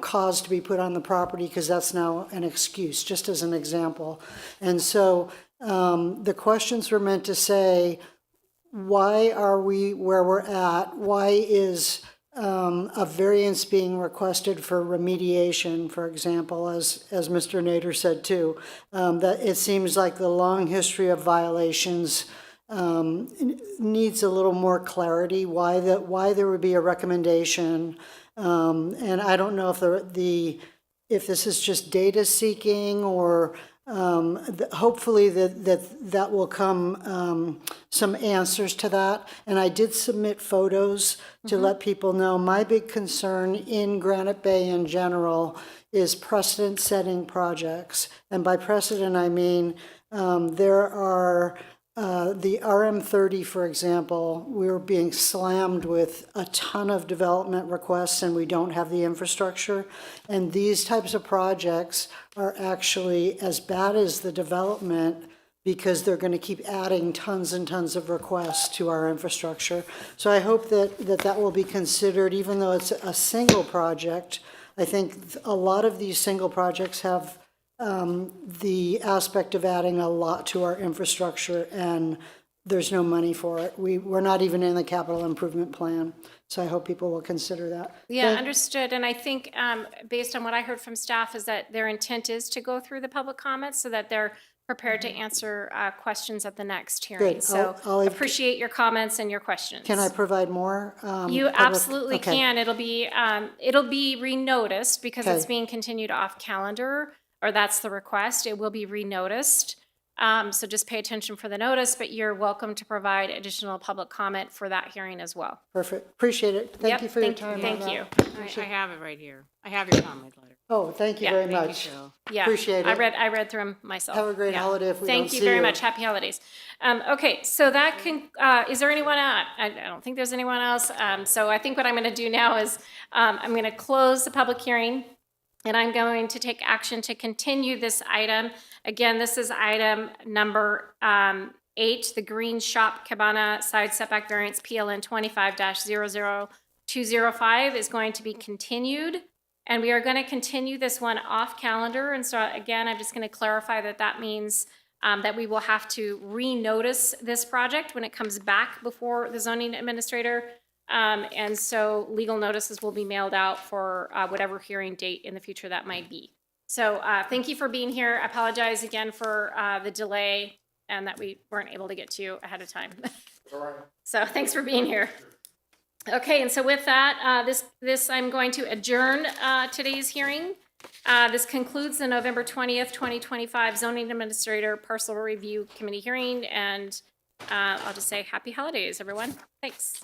caused to be put on the property, because that's now an excuse, just as an example. And so The questions were meant to say, why are we where we're at? Why is a variance being requested for remediation, for example, as Mr. Nader said too, that it seems like the long history of violations needs a little more clarity, why there would be a recommendation. And I don't know if this is just data seeking or hopefully that will come some answers to that. And I did submit photos to let people know. My big concern in Granite Bay in general is precedent-setting projects. And by precedent, I mean there are the RM30, for example, we're being slammed with a ton of development requests and we don't have the infrastructure. And these types of projects are actually as bad as the development because they're going to keep adding tons and tons of requests to our infrastructure. So I hope that will be considered, even though it's a single project. I think a lot of these single projects have the aspect of adding a lot to our infrastructure, and there's no money for it. We're not even in the capital improvement plan, so I hope people will consider that. Yeah, understood. And I think based on what I heard from staff is that their intent is to go through the public comments so that they're prepared to answer questions at the next hearing. Good. So I'll appreciate your comments and your questions. Can I provide more? You public- absolutely okay. can. It'll be renoticed because it's Okay. being continued off calendar, or that's the request. It will be renoticed. So just pay attention for the notice, but you're welcome to provide additional public comment for that hearing as well. Perfect. Appreciate it. Thank Yep, you for your time. Thank on you. that. I have it right here. I have your comment letter. Oh, thank you Yeah, very thank you, much. Cheryl. Yeah, Appreciate it. I read through them myself. Have a great Yeah. holiday if we Thank don't you see very you. much. Happy holidays. Okay, so that can, is there anyone, I don't think there's anyone else. So I think what I'm going to do now is I'm going to close the public hearing and I'm going to take action to continue this item. Again, this is item number 8, the Green Shop Cabana Side Setback Variance PLN 25-00205 is going to be continued. And we are going to continue this one off calendar. And so again, I'm just going to clarify that that means that we will have to renotice this project when it comes back before the zoning administrator. And so legal notices will be mailed out for whatever hearing date in the future that might be. So thank you for being here. I apologize again for the delay and that we weren't able to get to you ahead of time. So thanks for being here. Okay, and so with that, this I'm going to adjourn today's hearing. This concludes the November 20th, 2025 Zoning Administrator Parcel Review Committee hearing, and I'll just say happy holidays, everyone. Thanks.